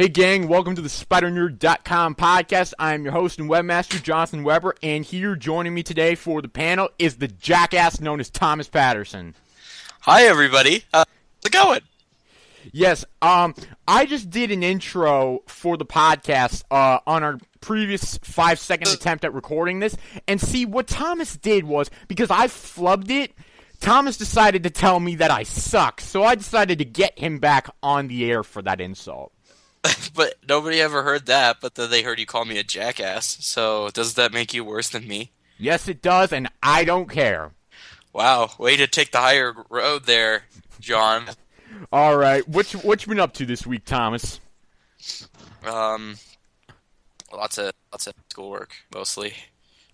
Hey gang, welcome to the SpiderNerd.com podcast. I am your host and webmaster, Jonathan Weber, and here joining me today for the panel is the jackass known as Thomas Patterson. Hi everybody, how's it going? Yes, I just did an intro for the podcast on our previous 5-second attempt at recording this, and see, what Thomas did was, because I flubbed it, Thomas decided to tell me that I suck, so I decided to get him back on the air for that insult. But nobody ever heard that, but then they heard you call me a jackass, so does that make you worse than me? Yes, it does, and I don't care. Wow, way to take the higher road there, John. All right, what you been up to this week, Thomas? Lots of schoolwork, mostly.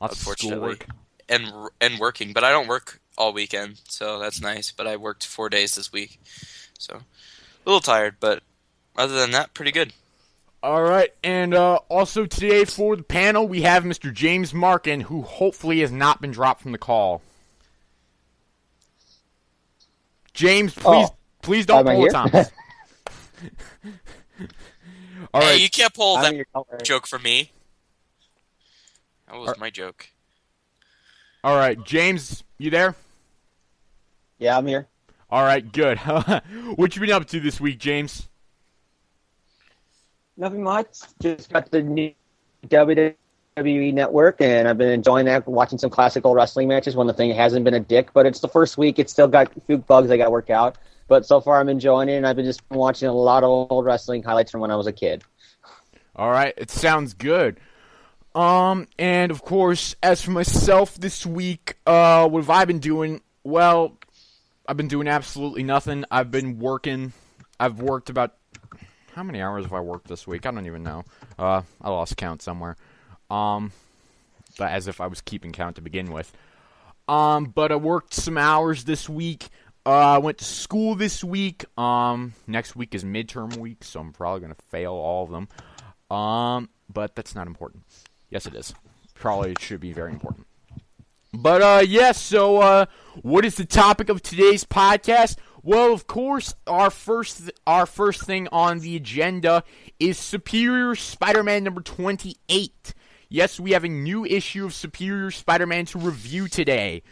Lots of schoolwork. And working, but I don't work all weekend, so that's nice. But I worked 4 days this week, so a little tired, but other than that, pretty good. All right, and also today for the panel, we have Mr. James Markin, who hopefully has not been dropped from the call. James, please don't pull it, Thomas. All right. Hey, you can't pull that joke from me. That was my joke. All right, James, you there? Yeah, I'm here. All right, good. What you been up to this week, James? Nothing much. Just got the new WWE Network, and I've been enjoying that, watching some classical wrestling matches. One of the things hasn't been a dick, but it's the first week. It's still got a few bugs I got to work out. But so far, I'm enjoying it, and I've been just watching a lot of old wrestling highlights from when I was a kid. All right, it sounds good. And of course, as for myself this week, what have I been doing? Well, I've been doing absolutely nothing. I've been working. I've worked about... How many hours have I worked this week? I don't even know. I lost count somewhere. But as if I was keeping count to begin with. But I worked some hours this week. I went to school this week. Next week is midterm week, so I'm probably going to fail all of them. But that's not important. Yes, it is. Probably it should be very important. But, yes, so, what is the topic of today's podcast? Well, of course, our first thing on the agenda is Superior Spider-Man number 28. Yes, we have a new issue of Superior Spider-Man to review today.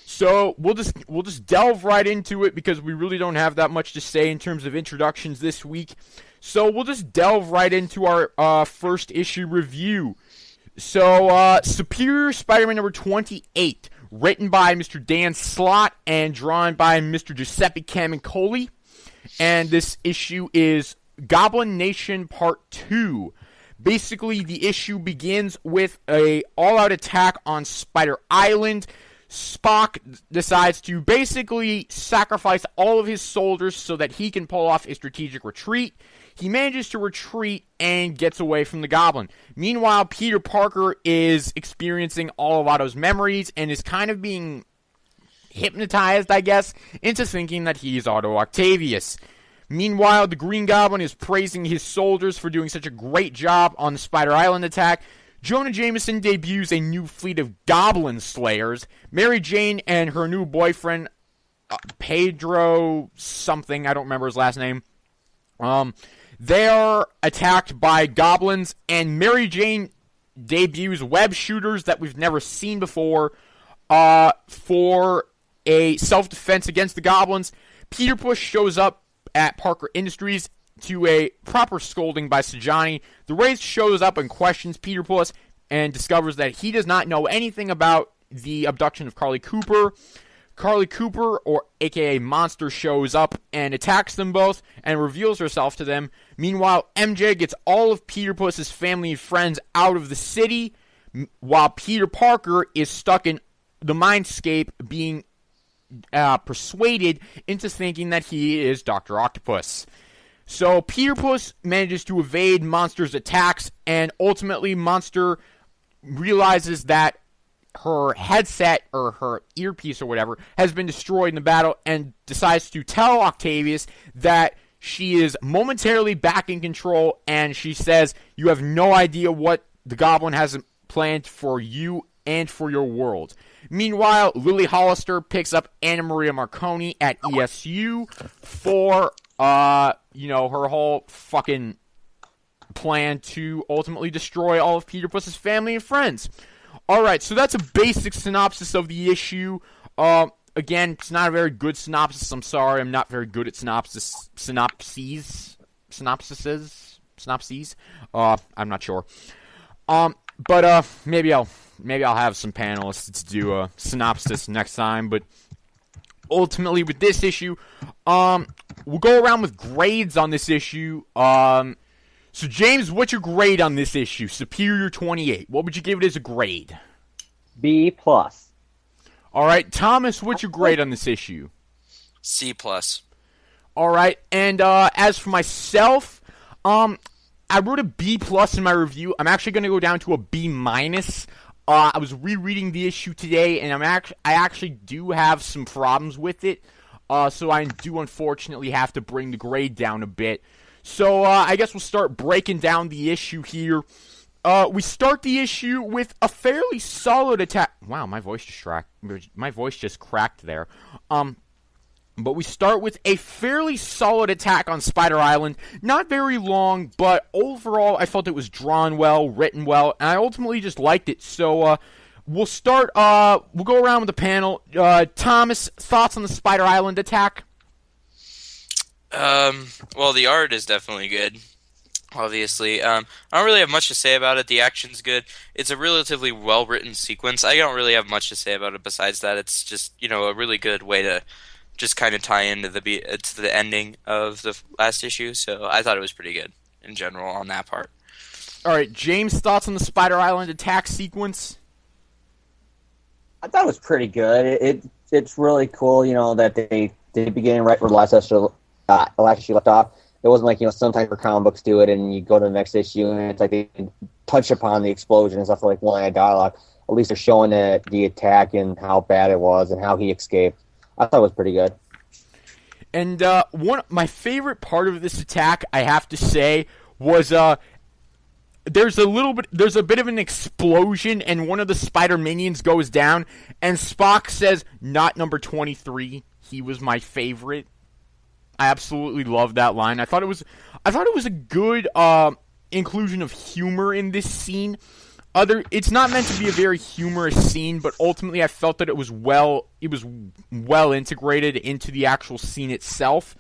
So we'll just delve right into it because we really don't have that much to say in terms of introductions this week. So we'll just delve right into our first issue review. So Superior Spider-Man number 28. Written by Mr. Dan Slott and drawn by Mr. Giuseppe Camuncoli. And this issue is Goblin Nation Part 2. Basically, the issue begins with a all-out attack on Spider Island. Spock decides to basically sacrifice all of his soldiers so that he can pull off a strategic retreat. He manages to retreat and gets away from the Goblin. Meanwhile, Peter Parker is experiencing all of Otto's memories and is kind of being hypnotized, I guess, into thinking that he is Otto Octavius. Meanwhile, the Green Goblin is praising his soldiers for doing such a great job on the Spider Island attack. Jonah Jameson debuts a new fleet of Goblin Slayers. Mary Jane and her new boyfriend, Pedro something, I don't remember his last name, they are attacked by goblins, and Mary Jane debuts web shooters that we've never seen before for a self-defense against the goblins. Peter Push shows up at Parker Industries to a proper scolding by Sajani. The Wraith shows up and questions Peter Puss and discovers that he does not know anything about the abduction of Carly Cooper. Carly Cooper, or aka Monster, shows up and attacks them both and reveals herself to them. Meanwhile, MJ gets all of Peter Puss's family and friends out of the city, while Peter Parker is stuck in the mindscape being persuaded into thinking that he is Dr. Octopus. So Peter Puss manages to evade Monster's attacks, and ultimately Monster realizes that her headset, or her earpiece or whatever, has been destroyed in the battle, and decides to tell Octavius that she is momentarily back in control, and she says, "You have no idea what the Goblin has planned for you and for your world." Meanwhile, Lily Hollister picks up Anna Maria Marconi at ESU for, her whole fucking plan to ultimately destroy all of Peter Puss's family and friends. Alright, so that's a basic synopsis of the issue. Again, it's not a very good synopsis. I'm sorry, I'm not very good at synopses. I'm not sure. But maybe I'll have some panelists to do a synopsis next time. But ultimately, with this issue, we'll go around with grades on this issue. So James, what's your grade on this issue? Superior 28. What would you give it as a grade? B+. All right, Thomas, what's your grade on this issue? C+. All right, and as for myself, I wrote a B+ in my review. I'm actually going to go down to a B-. I was rereading the issue today, and I actually do have some problems with it. So I do unfortunately have to bring the grade down a bit. So I guess we'll start breaking down the issue here. We start the issue with a fairly solid attack. Wow, my voice just cracked there. But we start with a fairly solid attack on Spider Island. Not very long, but overall I felt it was drawn well, written well, and I ultimately just liked it. So we'll start. We'll go around with the panel. Thomas, thoughts on the Spider Island attack? Well, the art is definitely good. Obviously, I don't really have much to say about it. The action's good. It's a relatively well-written sequence. I don't really have much to say about it besides that. It's just, a really good way to just kind of tie into to the ending of the last issue. So I thought it was pretty good in general on that part. All right, James, thoughts on the Spider Island attack sequence? I thought it was pretty good. It's really cool, that they begin right where the last issue left off. It wasn't like, sometimes where comic books do it and you go to the next issue and it's like they touch upon the explosion and stuff like one-line dialogue. At least they're showing the attack and how bad it was and how he escaped. I thought it was pretty good. And my favorite part of this attack, I have to say, was there's a bit of an explosion and one of the Spider Minions goes down and Spock says, "Not number 23. He was my favorite." I absolutely loved that line. I thought it was a good inclusion of humor in this scene. It's not meant to be a very humorous scene, but ultimately I felt that it was well integrated into the actual scene itself.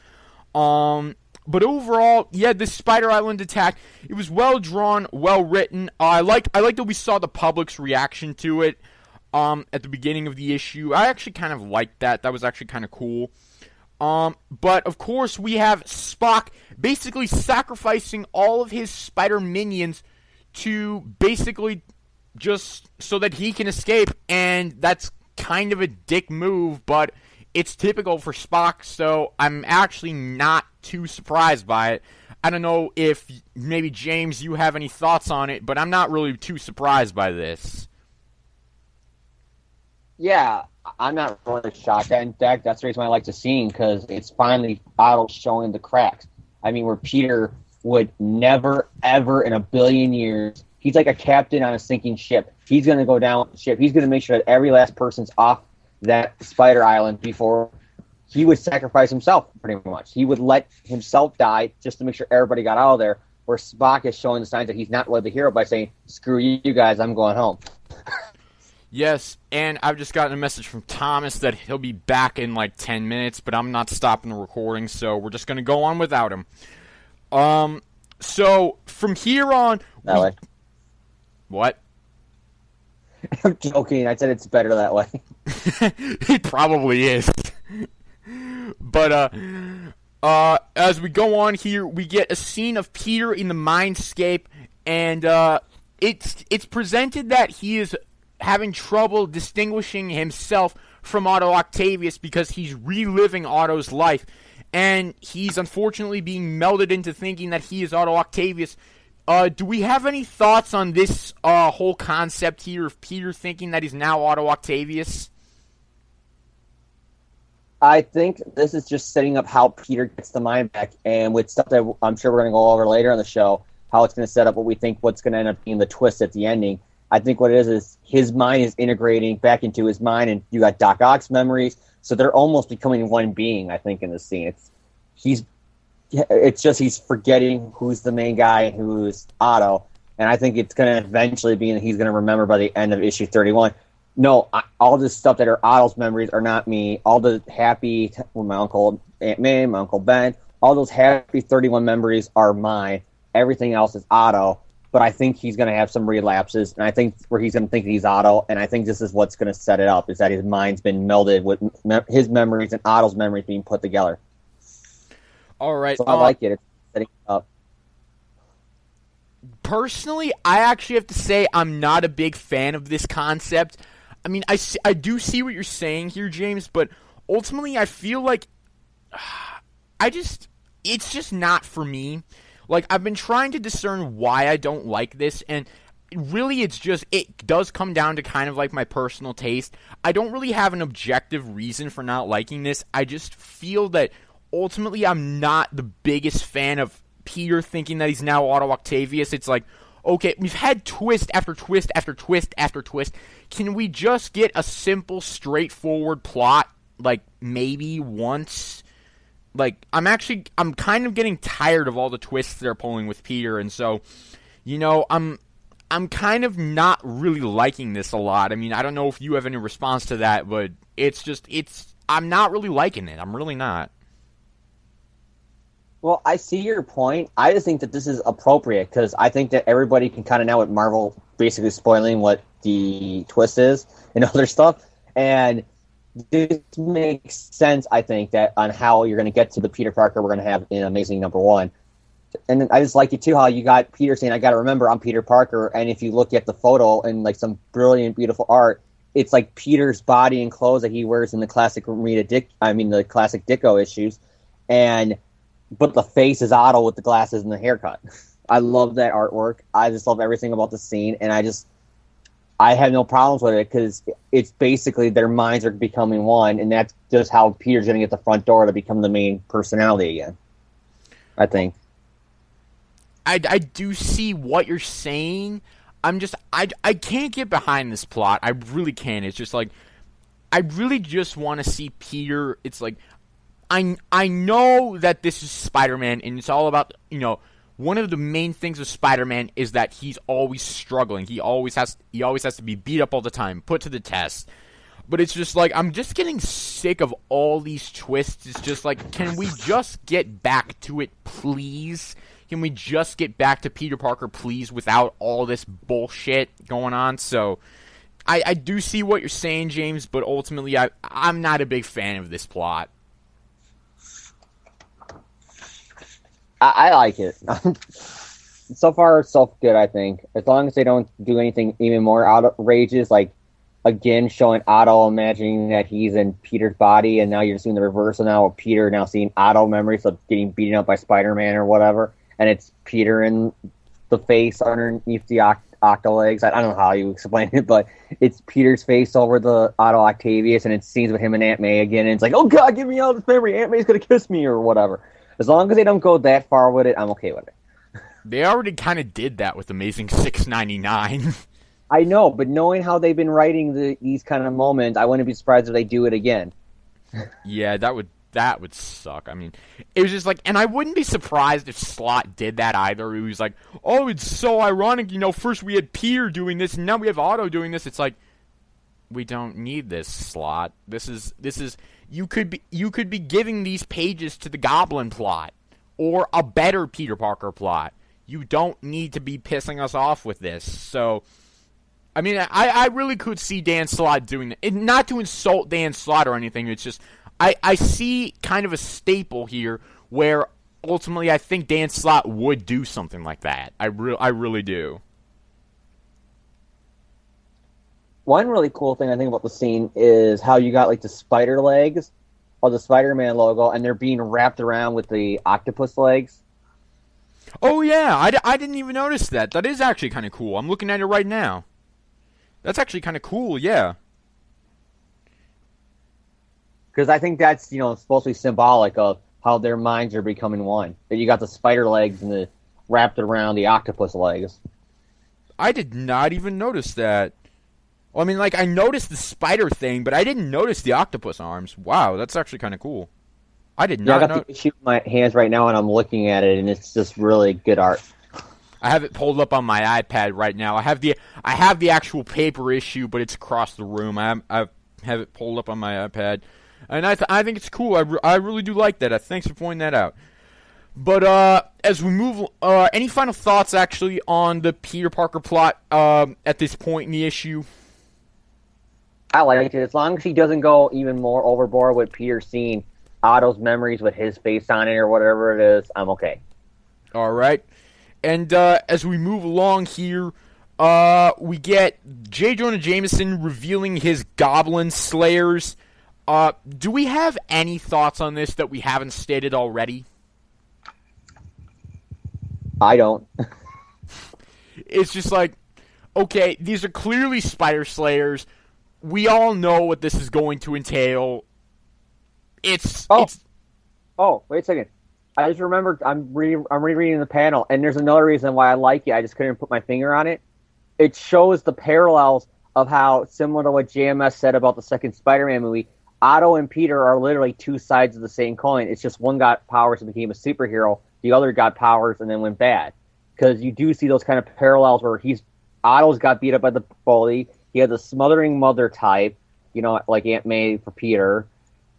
But overall, yeah, this Spider Island attack, it was well drawn, well written. I like that we saw the public's reaction to it at the beginning of the issue. I actually kind of liked that. That was actually kind of cool. But of course we have Spock basically sacrificing all of his spider minions to basically just so that he can escape, and that's kind of a dick move, but it's typical for Spock, so I'm actually not too surprised by it. I don't know if maybe James, you have any thoughts on it, but I'm not really too surprised by this. Yeah, I'm not really shocked. In fact, that's the reason why I like the scene, because it's finally Otto showing the cracks. I mean, where Peter would never, ever in a billion years, he's like a captain on a sinking ship. He's going to go down with the ship. He's going to make sure that every last person's off that Spider Island before he would sacrifice himself, pretty much. He would let himself die just to make sure everybody got out of there, where Spock is showing the signs that he's not really the hero by saying, "Screw you guys, I'm going home." Yes, and I've just gotten a message from Thomas that he'll be back in like 10 minutes, but I'm not stopping the recording, so we're just going to go on without him. So from here on... That way. What? I'm joking. I said it's better that way. It probably is. But, as we go on here, we get a scene of Peter in the mindscape, and, it's presented that he is having trouble distinguishing himself from Otto Octavius because he's reliving Otto's life, and he's unfortunately being melded into thinking that he is Otto Octavius. Do we have any thoughts on this whole concept here of Peter thinking that he's now Otto Octavius? I think this is just setting up how Peter gets the mind back, and with stuff that I'm sure we're going to go over later on the show, how it's going to set up what we think what's going to end up being the twist at the ending. I think what it is his mind is integrating back into his mind, and you got Doc Ock's memories, so they're almost becoming one being, I think, in this scene. it's just he's forgetting who's the main guy and who's Otto. And I think it's going to eventually be, and he's going to remember by the end of issue 31. No, all this stuff that are Otto's memories are not me. All the happy, my uncle Aunt May, my uncle Ben, all those happy 31 memories are mine. Everything else is Otto. But I think he's going to have some relapses, and I think where he's going to think he's Otto, and I think this is what's going to set it up, is that his mind's been melded with his memories and Otto's memories being put together. All right. So I like it. It's setting up. Personally, I actually have to say I'm not a big fan of this concept. I mean, I do see what you're saying here, James, but ultimately I feel like it's just not for me. Like, I've been trying to discern why I don't like this, and really it does come down to kind of like my personal taste. I don't really have an objective reason for not liking this. I just feel that ultimately I'm not the biggest fan of Peter thinking that he's now Otto Octavius. It's like, okay, we've had twist after twist after twist after twist. Can we just get a simple, straightforward plot, like, maybe once? Like, I'm kind of getting tired of all the twists they're pulling with Peter, and so, I'm kind of not really liking this a lot. I mean, I don't know if you have any response to that, but I'm not really liking it. I'm really not. Well, I see your point. I just think that this is appropriate, because I think that everybody can kind of now, with Marvel basically spoiling what the twist is and other stuff, and this makes sense, I think, that on how you're going to get to the Peter Parker we're going to have in Amazing #1. And then I just like it, too, how you got Peter saying, I got to remember I'm Peter Parker, and if you look at the photo and, like, some brilliant, beautiful art, it's, like, Peter's body and clothes that he wears in the classic the classic Dicko issues, but the face is Otto with the glasses and the haircut. I love that artwork. I just love everything about the scene, and I have no problems with it, because it's basically their minds are becoming one, and that's just how Peter's going to get the front door to become the main personality again, I think. I do see what you're saying. I can't get behind this plot. I really can't. It's just like, I really just want to see Peter. It's like, I know that this is Spider-Man, and it's all about, one of the main things with Spider-Man is that he's always struggling. He always has to be beat up all the time, put to the test. But it's just like, I'm just getting sick of all these twists. It's just like, can we just get back to it, please? Can we just get back to Peter Parker, please, without all this bullshit going on? So, I do see what you're saying, James, but ultimately, I'm not a big fan of this plot. I like it. So far, so good, I think. As long as they don't do anything even more outrageous, like, again, showing Otto imagining that he's in Peter's body, and now you're seeing the reversal now of Peter now seeing Otto memories of getting beaten up by Spider-Man or whatever, and it's Peter in the face underneath the octo legs. I don't know how you explain it, but it's Peter's face over the Otto Octavius, and it's scenes with him and Aunt May again, and it's like, oh god, give me all this memory, Aunt May's gonna kiss me, or whatever. As long as they don't go that far with it, I'm okay with it. They already kind of did that with Amazing 699. I know, but knowing how they've been writing these kind of moments, I wouldn't be surprised if they do it again. Yeah, that would suck. I mean, it was just like, and I wouldn't be surprised if Slott did that either. He was like, oh, it's so ironic, first we had Peter doing this, and now we have Otto doing this. It's like, we don't need this, Slott. This is you could be giving these pages to the Goblin plot or a better Peter Parker plot. You don't need to be pissing us off with this. So, I mean, I really could see Dan Slott doing that. And not to insult Dan Slott or anything. It's just I see kind of a staple here where ultimately I think Dan Slott would do something like that. I really do. One really cool thing I think about the scene is how you got, like, the spider legs or the Spider-Man logo, and they're being wrapped around with the octopus legs. Oh, yeah. I didn't even notice that. That is actually kind of cool. I'm looking at it right now. That's actually kind of cool, yeah. Because I think that's, supposed to be symbolic of how their minds are becoming one. That you got the spider legs and the wrapped around the octopus legs. I did not even notice that. Well, I mean, like, I noticed the spider thing, but I didn't notice the octopus arms. Wow, that's actually kind of cool. I did Yeah, I not got know. the issue in my hands right now, and I'm looking at it, and it's just really good art. I have it pulled up on my iPad right now. I have the actual paper issue, but it's across the room. I have it pulled up on my iPad, and I think it's cool. I really do like that. Thanks for pointing that out. But as we move, any final thoughts actually on the Peter Parker plot at this point in the issue? I like it as long as he doesn't go even more overboard with Peter seeing Otto's memories with his face on it or whatever it is. I'm okay. All right. And as we move along here, we get J. Jonah Jameson revealing his Goblin Slayers. Do we have any thoughts on this that we haven't stated already? I don't. It's just like, okay, these are clearly Spider Slayers. We all know what this is going to entail. Oh, wait a second. I just remembered I'm rereading the panel, and there's another reason why I like it. I just couldn't put my finger on it. It shows the parallels of how, similar to what JMS said about the second Spider-Man movie, Otto and Peter are literally two sides of the same coin. It's just one got powers and became a superhero, the other got powers and then went bad. Because you do see those kind of parallels where Otto's got beat up by the bully, he had the smothering mother type, like Aunt May for Peter.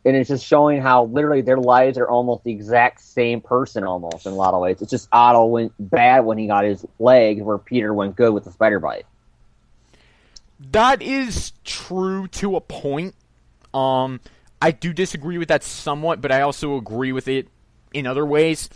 And it's just showing how literally their lives are almost the exact same person almost in a lot of ways. It's just Otto went bad when he got his leg, where Peter went good with the spider bite. That is true to a point. I do disagree with that somewhat, but I also agree with it in other ways.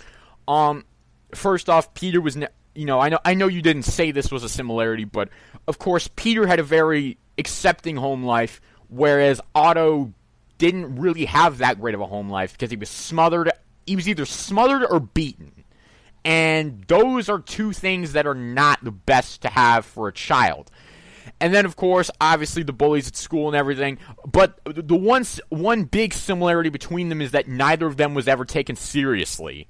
First off, Peter was, I know you didn't say this was a similarity, but of course Peter had a very accepting home life, whereas Otto didn't really have that great of a home life because he was smothered. He was either smothered or beaten. And those are two things that are not the best to have for a child. And then, of course, obviously the bullies at school and everything. But the one big similarity between them is that neither of them was ever taken seriously.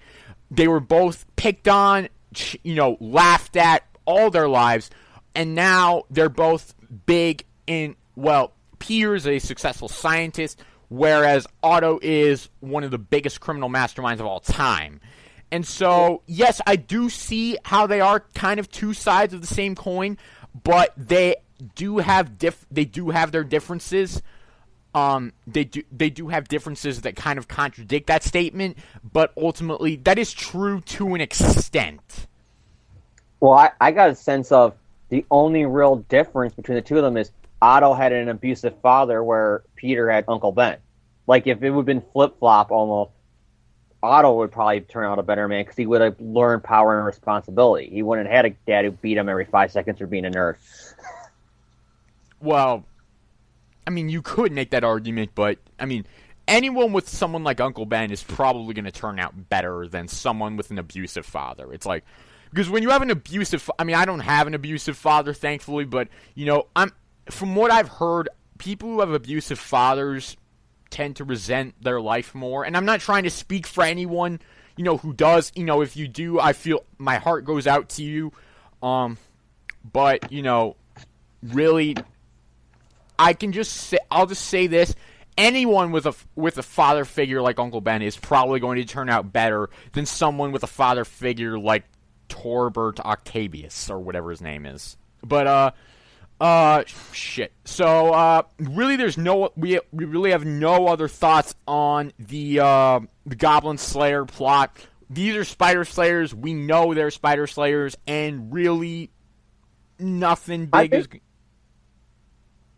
They were both picked on, laughed at all their lives. And now they're both big in, Peter's a successful scientist, whereas Otto is one of the biggest criminal masterminds of all time. And so, yes, I do see how they are kind of two sides of the same coin, but they do have their differences. They do have differences that kind of contradict that statement, but ultimately that is true to an extent. Well, I got a sense of the only real difference between the two of them is Otto had an abusive father where Peter had Uncle Ben. Like, if it would have been flip-flop almost, Otto would probably turn out a better man because he would have learned power and responsibility. He wouldn't have had a dad who beat him every 5 seconds for being a nerd. Well, I mean, you could make that argument, but, I mean, anyone with someone like Uncle Ben is probably going to turn out better than someone with an abusive father. It's like, because when you have an abusive, I mean, I don't have an abusive father, thankfully, but, from what I've heard, people who have abusive fathers tend to resent their life more. And I'm not trying to speak for anyone, who does. If you do, I feel my heart goes out to you. But, really, I'll just say this. Anyone with a father figure like Uncle Ben is probably going to turn out better than someone with a father figure like Torbert Octavius, or whatever his name is. But, shit. So, really, we really have no other thoughts on the Goblin Slayer plot. These are Spider Slayers. We know they're Spider Slayers, and really, nothing big is.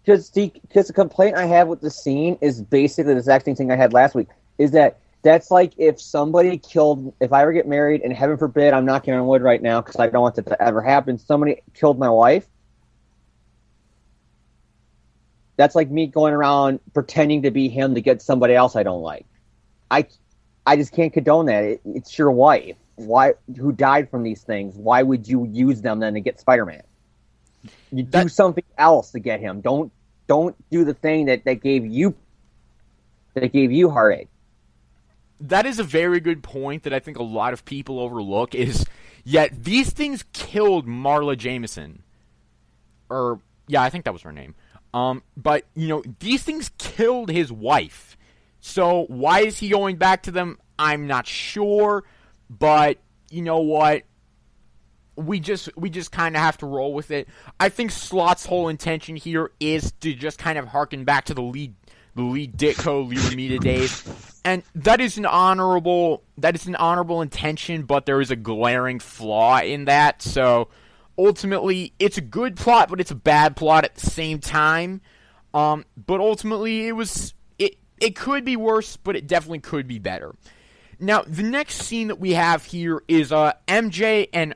Because the complaint I have with the scene is basically the exact same thing I had last week. Is that's like if somebody if I ever get married, and heaven forbid, I'm knocking on wood right now because I don't want that to ever happen. Somebody killed my wife. That's like me going around pretending to be him to get somebody else I don't like. I just can't condone that. It's your wife. Who died from these things? Why would you use them then to get Spider-Man? You do something else to get him. Don't do the thing that gave you heartache. That is a very good point that I think a lot of people overlook. Yet these things killed Marla Jameson, I think that was her name. But these things killed his wife. So why is he going back to them? I'm not sure, but you know what? We just kind of have to roll with it. I think Slot's whole intention here is to just kind of harken back to the lead Ditko, Lee Ramita days, and that is an honorable intention, but there is a glaring flaw in that. So ultimately, it's a good plot, but it's a bad plot at the same time. But ultimately, it could be worse, but it definitely could be better. Now, the next scene that we have here is MJ and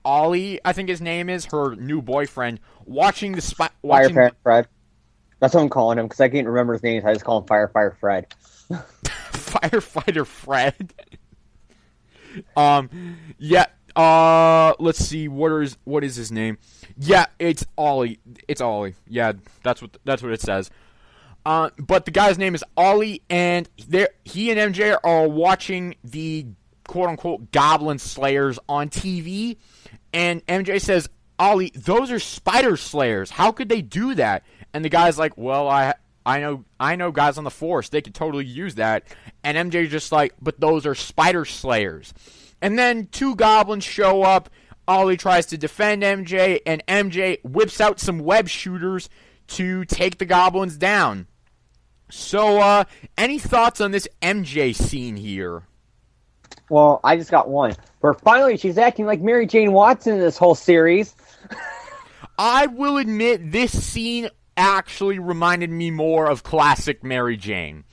Ollie, I think his name is, her new boyfriend, watching Firefighter Fred. That's what I'm calling him, because I can't remember his name, so I just call him Firefighter Fred. Firefighter Fred. Yeah. Let's see. What is his name? Yeah, it's Ollie. It's Ollie. Yeah, that's what it says. But the guy's name is Ollie, and he and MJ are watching the quote-unquote Goblin Slayers on TV, and MJ says, Ollie, those are Spider Slayers. How could they do that? And the guy's like, well, I know guys on the force. They could totally use that. And MJ's just like, but those are Spider Slayers. And then 2 goblins show up. Ollie tries to defend MJ, and MJ whips out some web shooters to take the goblins down. So, any thoughts on this MJ scene here? Well, I just got one. Where finally she's acting like Mary Jane Watson in this whole series. I will admit this scene actually reminded me more of classic Mary Jane.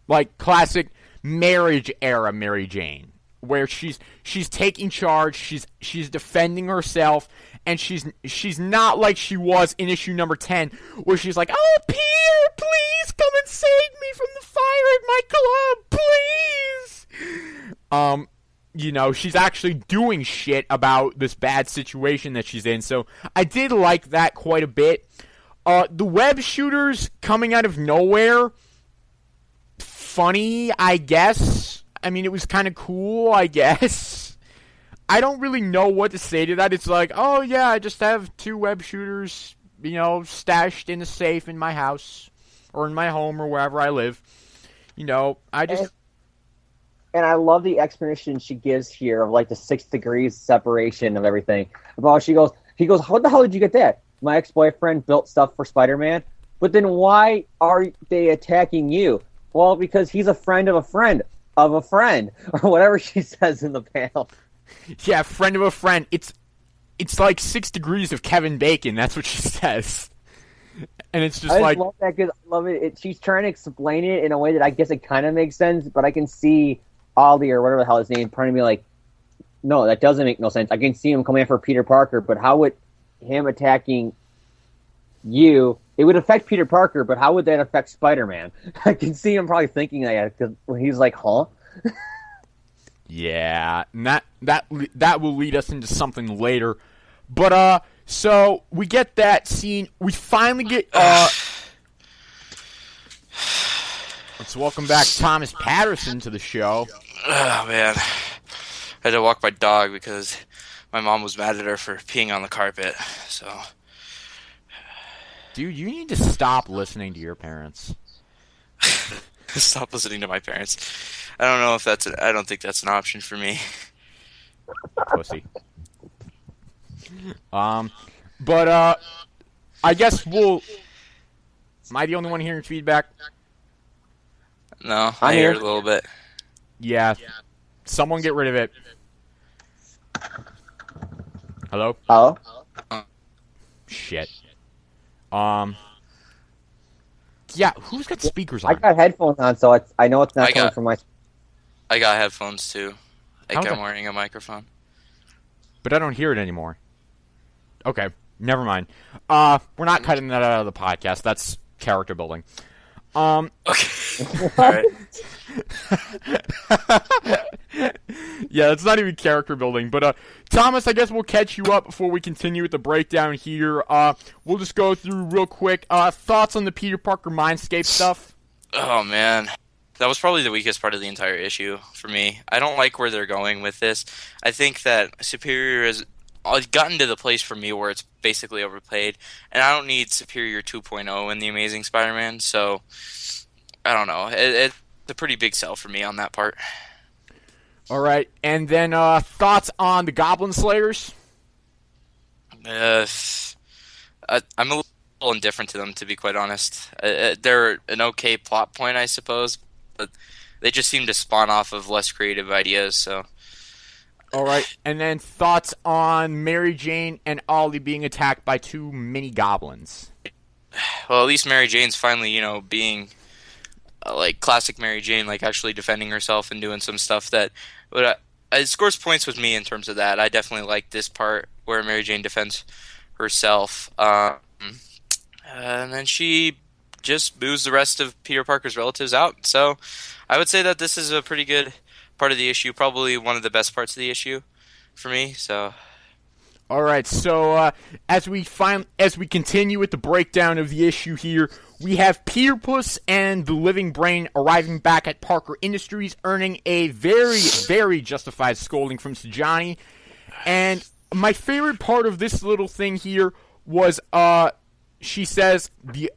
Like classic marriage era Mary Jane. Where she's taking charge, she's defending herself, and she's not like she was in issue number 10, where she's like, oh, Peter, please come and save me from the fire at my club, please! She's actually doing shit about this bad situation that she's in, so I did like that quite a bit. The web shooters coming out of nowhere, funny, I guess. I mean, it was kind of cool, I guess. I don't really know what to say to that. It's like, oh yeah, I just have 2 web shooters, stashed in a safe in my house, or in my home, or wherever I live. And I love the explanation she gives here of like the 6 degrees separation of everything. About he goes, what the hell did you get that? My ex-boyfriend built stuff for Spider-Man. But then why are they attacking you? Well, because he's a friend of a friend of a friend, or whatever she says in the panel. Yeah, friend of a friend. It's like 6 degrees of Kevin Bacon. That's what she says. And it's just I love that because I love it. She's trying to explain it in a way that I guess it kind of makes sense, but I can see Ollie or whatever the hell his name trying to be like, no, that doesn't make no sense. I can see him coming after Peter Parker, but how would him attacking you? It would affect Peter Parker, but how would that affect Spider-Man? I can see him probably thinking that because when he's like, huh? Yeah, and that will lead us into something later. But so we get that scene. We finally get let's welcome back Thomas Patterson to the show. Oh man, I had to walk my dog because my mom was mad at her for peeing on the carpet. So, dude, you need to stop listening to your parents. Stop listening to my parents. I don't know if I don't think that's an option for me. Pussy. But I guess we'll. Am I the only one hearing feedback? No, I hear it a little bit. Yeah. Someone get rid of it. Hello? Hello? Shit. Yeah, who's got speakers on? I got headphones on, so I know it's not coming from my... I got headphones, too. I'm Okay. wearing a microphone. But I don't hear it anymore. Okay, never mind. We're not cutting that out of the podcast. That's character building. Okay. Alright. Yeah, it's not even character building. But, Thomas, I guess we'll catch you up before we continue with the breakdown here. We'll just go through real quick. Thoughts on the Peter Parker Mindscape stuff? Oh, man. That was probably the weakest part of the entire issue for me. I don't like where they're going with this. I think that Superior has gotten to the place for me where it's basically overplayed, and I don't need Superior 2.0 in The Amazing Spider-Man, so I don't know. It's a pretty big sell for me on that part. All right, and then thoughts on the Goblin Slayers? I'm a little indifferent to them, to be quite honest. They're an okay plot point, I suppose, but they just seem to spawn off of less creative ideas. So, all right, and then thoughts on Mary Jane and Ollie being attacked by 2 mini goblins. well, at least Mary Jane's finally, being like classic Mary Jane, like actually defending herself and doing some stuff that. But it scores points with me in terms of that. I definitely like this part where Mary Jane defends herself. And then she just moves the rest of Peter Parker's relatives out. So I would say that this is a pretty good part of the issue, probably one of the best parts of the issue for me. So, all right. So as we continue with the breakdown of the issue here, we have Peter Puss and the Living Brain arriving back at Parker Industries, earning a very, very justified scolding from Sajani. And my favorite part of this little thing here was she says,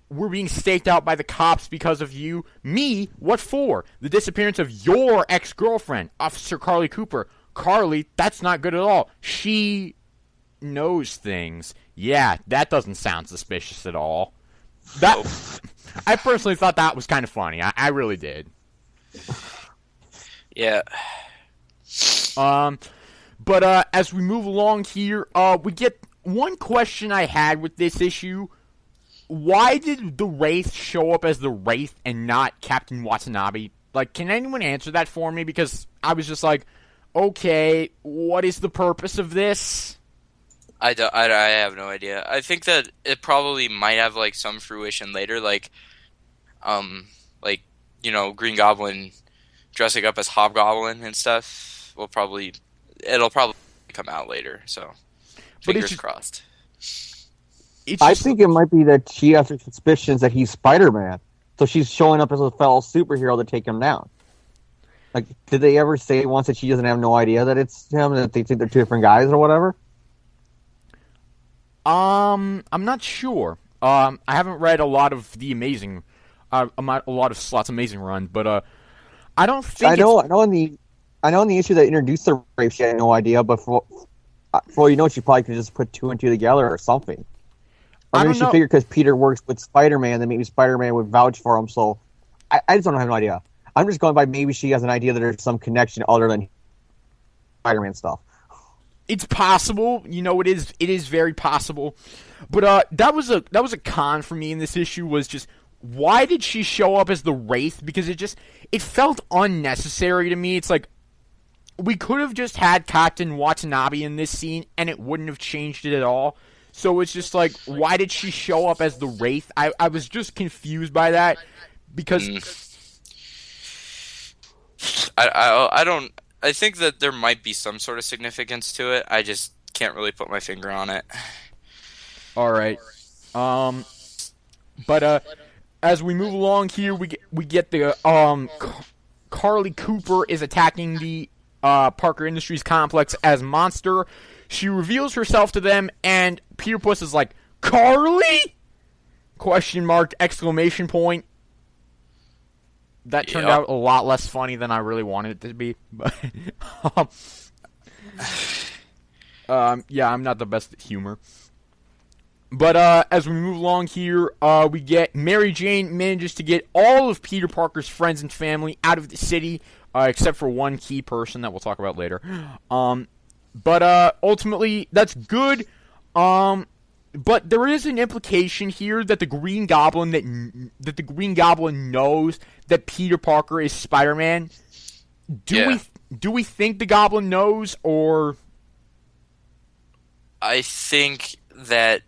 we're being staked out by the cops because of you. Me? What for? The disappearance of your ex-girlfriend, Officer Carly Cooper. Carly, that's not good at all. She knows things. Yeah, that doesn't sound suspicious at all. I personally thought that was kind of funny. I really did. Yeah. But as we move along here, we get one question I had with this issue. Why did the Wraith show up as the Wraith and not Captain Watanabe? Like, can anyone answer that for me? Because I was just like, okay, what is the purpose of this? I have no idea. I think that it probably might have like some fruition later, like Green Goblin dressing up as Hobgoblin and stuff. It'll probably come out later. So fingers crossed. I think it might be that she has suspicions that he's Spider-Man, so she's showing up as a fellow superhero to take him down. Like, did they ever say once that she doesn't have no idea that it's him, that they think they're 2 different guys or whatever? I'm not sure. I haven't read a lot of the Amazing, a lot of Slot's Amazing Run, but I don't think. I know in the issue that introduced the rape, she had no idea, but for all you know, she probably could just put 2 and 2 together or something. Or maybe she figured because Peter works with Spider-Man, then maybe Spider-Man would vouch for him. So I just don't have no idea. I'm just going by maybe she has an idea that there's some connection other than Spider-Man stuff. It's possible, it is very possible. But that was a con for me in this issue, was just why did she show up as the Wraith? Because it felt unnecessary to me. It's like we could have just had Captain Watanabe in this scene and it wouldn't have changed it at all. So it's just like, why did she show up as the Wraith? I was just confused by that because I think that there might be some sort of significance to it. I just can't really put my finger on it. All right. But as we move along here, we get the Carly Cooper is attacking the Parker Industries complex as Monster. She reveals herself to them, and Peter Puss is like, "Carly?" ? Exclamation point. That turned out a lot less funny than I really wanted it to be. But yeah, I'm not the best at humor. But as we move along here, we get Mary Jane manages to get all of Peter Parker's friends and family out of the city, except for one key person that we'll talk about later. But ultimately, that's good. But there is an implication here that the Green Goblin knows that Peter Parker is Spider-Man. Do we think the Goblin knows, or? I think that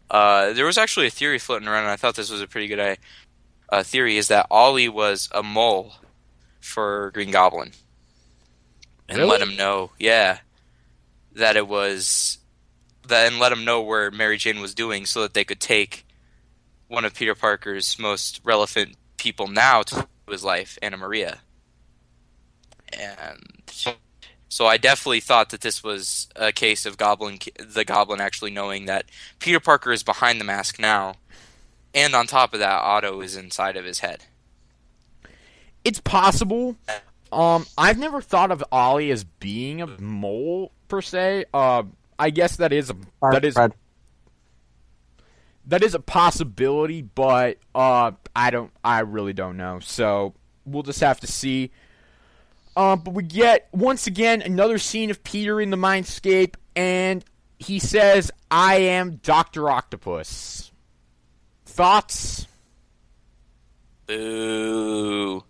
there was actually a theory floating around, and I thought this was a pretty good theory, is that Ollie was a mole for Green Goblin. And really? Let him know, that it was... and let him know where Mary Jane was doing so that they could take one of Peter Parker's most relevant people now to his life, Anna Maria. And so I definitely thought that this was a case of the Goblin actually knowing that Peter Parker is behind the mask now, and on top of that, Otto is inside of his head. it's possible. I've never thought of Ollie as being a mole per se. I guess that is a possibility, but I really don't know. So we'll just have to see. But we get once again another scene of Peter in the Mindscape, and he says, "I am Dr. Octopus." Thoughts? Boo.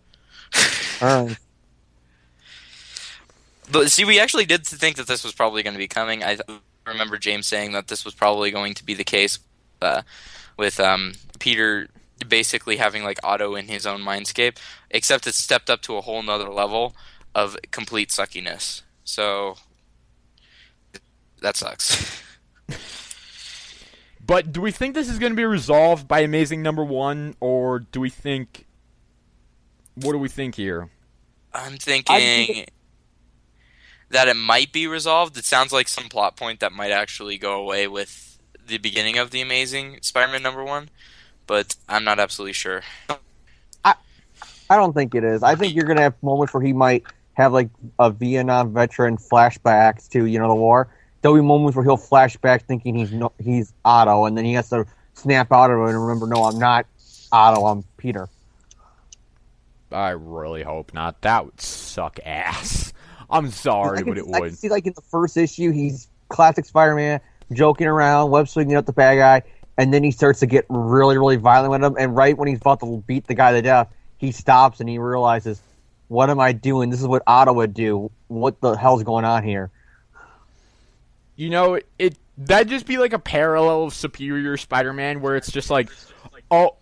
Alright. See, we actually did think that this was probably going to be coming. I remember James saying that this was probably going to be the case with Peter basically having like Otto in his own mindscape, except it's stepped up to a whole nother level of complete suckiness. So that sucks. But do we think this is going to be resolved by Amazing #1, or do we think... What do we think here? I'm thinking that it might be resolved. It sounds like some plot point that might actually go away with the beginning of the Amazing Spider-Man #1, but I'm not absolutely sure. I don't think it is. I think you're going to have moments where he might have like a Vietnam veteran flashbacks to, the war. There'll be moments where he'll flash back thinking he's Otto, and then he has to snap out of it and remember, no, I'm not Otto, I'm Peter. I really hope not. That would suck ass. I'm sorry, but it would. I can see, like, in the first issue, he's classic Spider-Man, joking around, web swinging at the bad guy, and then he starts to get really, really violent with him, and right when he's about to beat the guy to death, he stops and he realizes, what am I doing? This is what Otto would do. What the hell's going on here? That'd just be like a parallel of Superior Spider-Man, where it's just like, oh,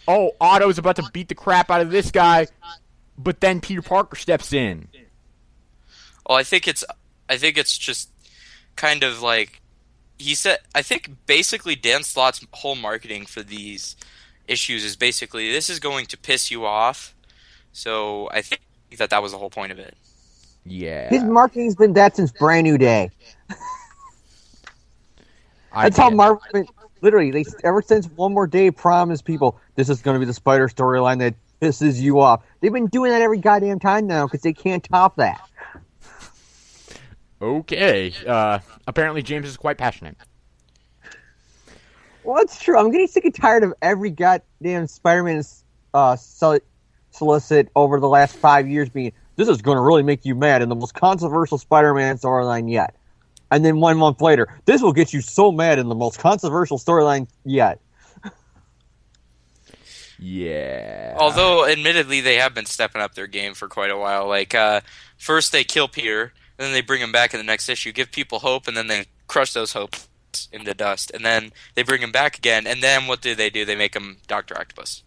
Otto's about to beat the crap out of this guy, but then Peter Parker steps in. Well, I think it's just kind of like he said. I think basically Dan Slott's whole marketing for these issues is basically, this is going to piss you off. So I think that was the whole point of it. Yeah. His marketing's been that since Brand New Day. That's how Marvel, literally, ever since One More Day promised people, this is going to be the Spider storyline that pisses you off. They've been doing that every goddamn time now because they can't top that. Okay. Apparently James is quite passionate. Well, that's true. I'm getting sick and tired of every goddamn Spider-Man solicit over the last 5 years being, this is going to really make you mad in the most controversial Spider-Man storyline yet. And then 1 month later, this will get you so mad in the most controversial storyline yet. Yeah. Although, admittedly, they have been stepping up their game for quite a while. Like, first they kill Peter, and then they bring him back in the next issue, give people hope, and then they crush those hopes into dust. And then they bring him back again, and then what do? They make him Dr. Octopus.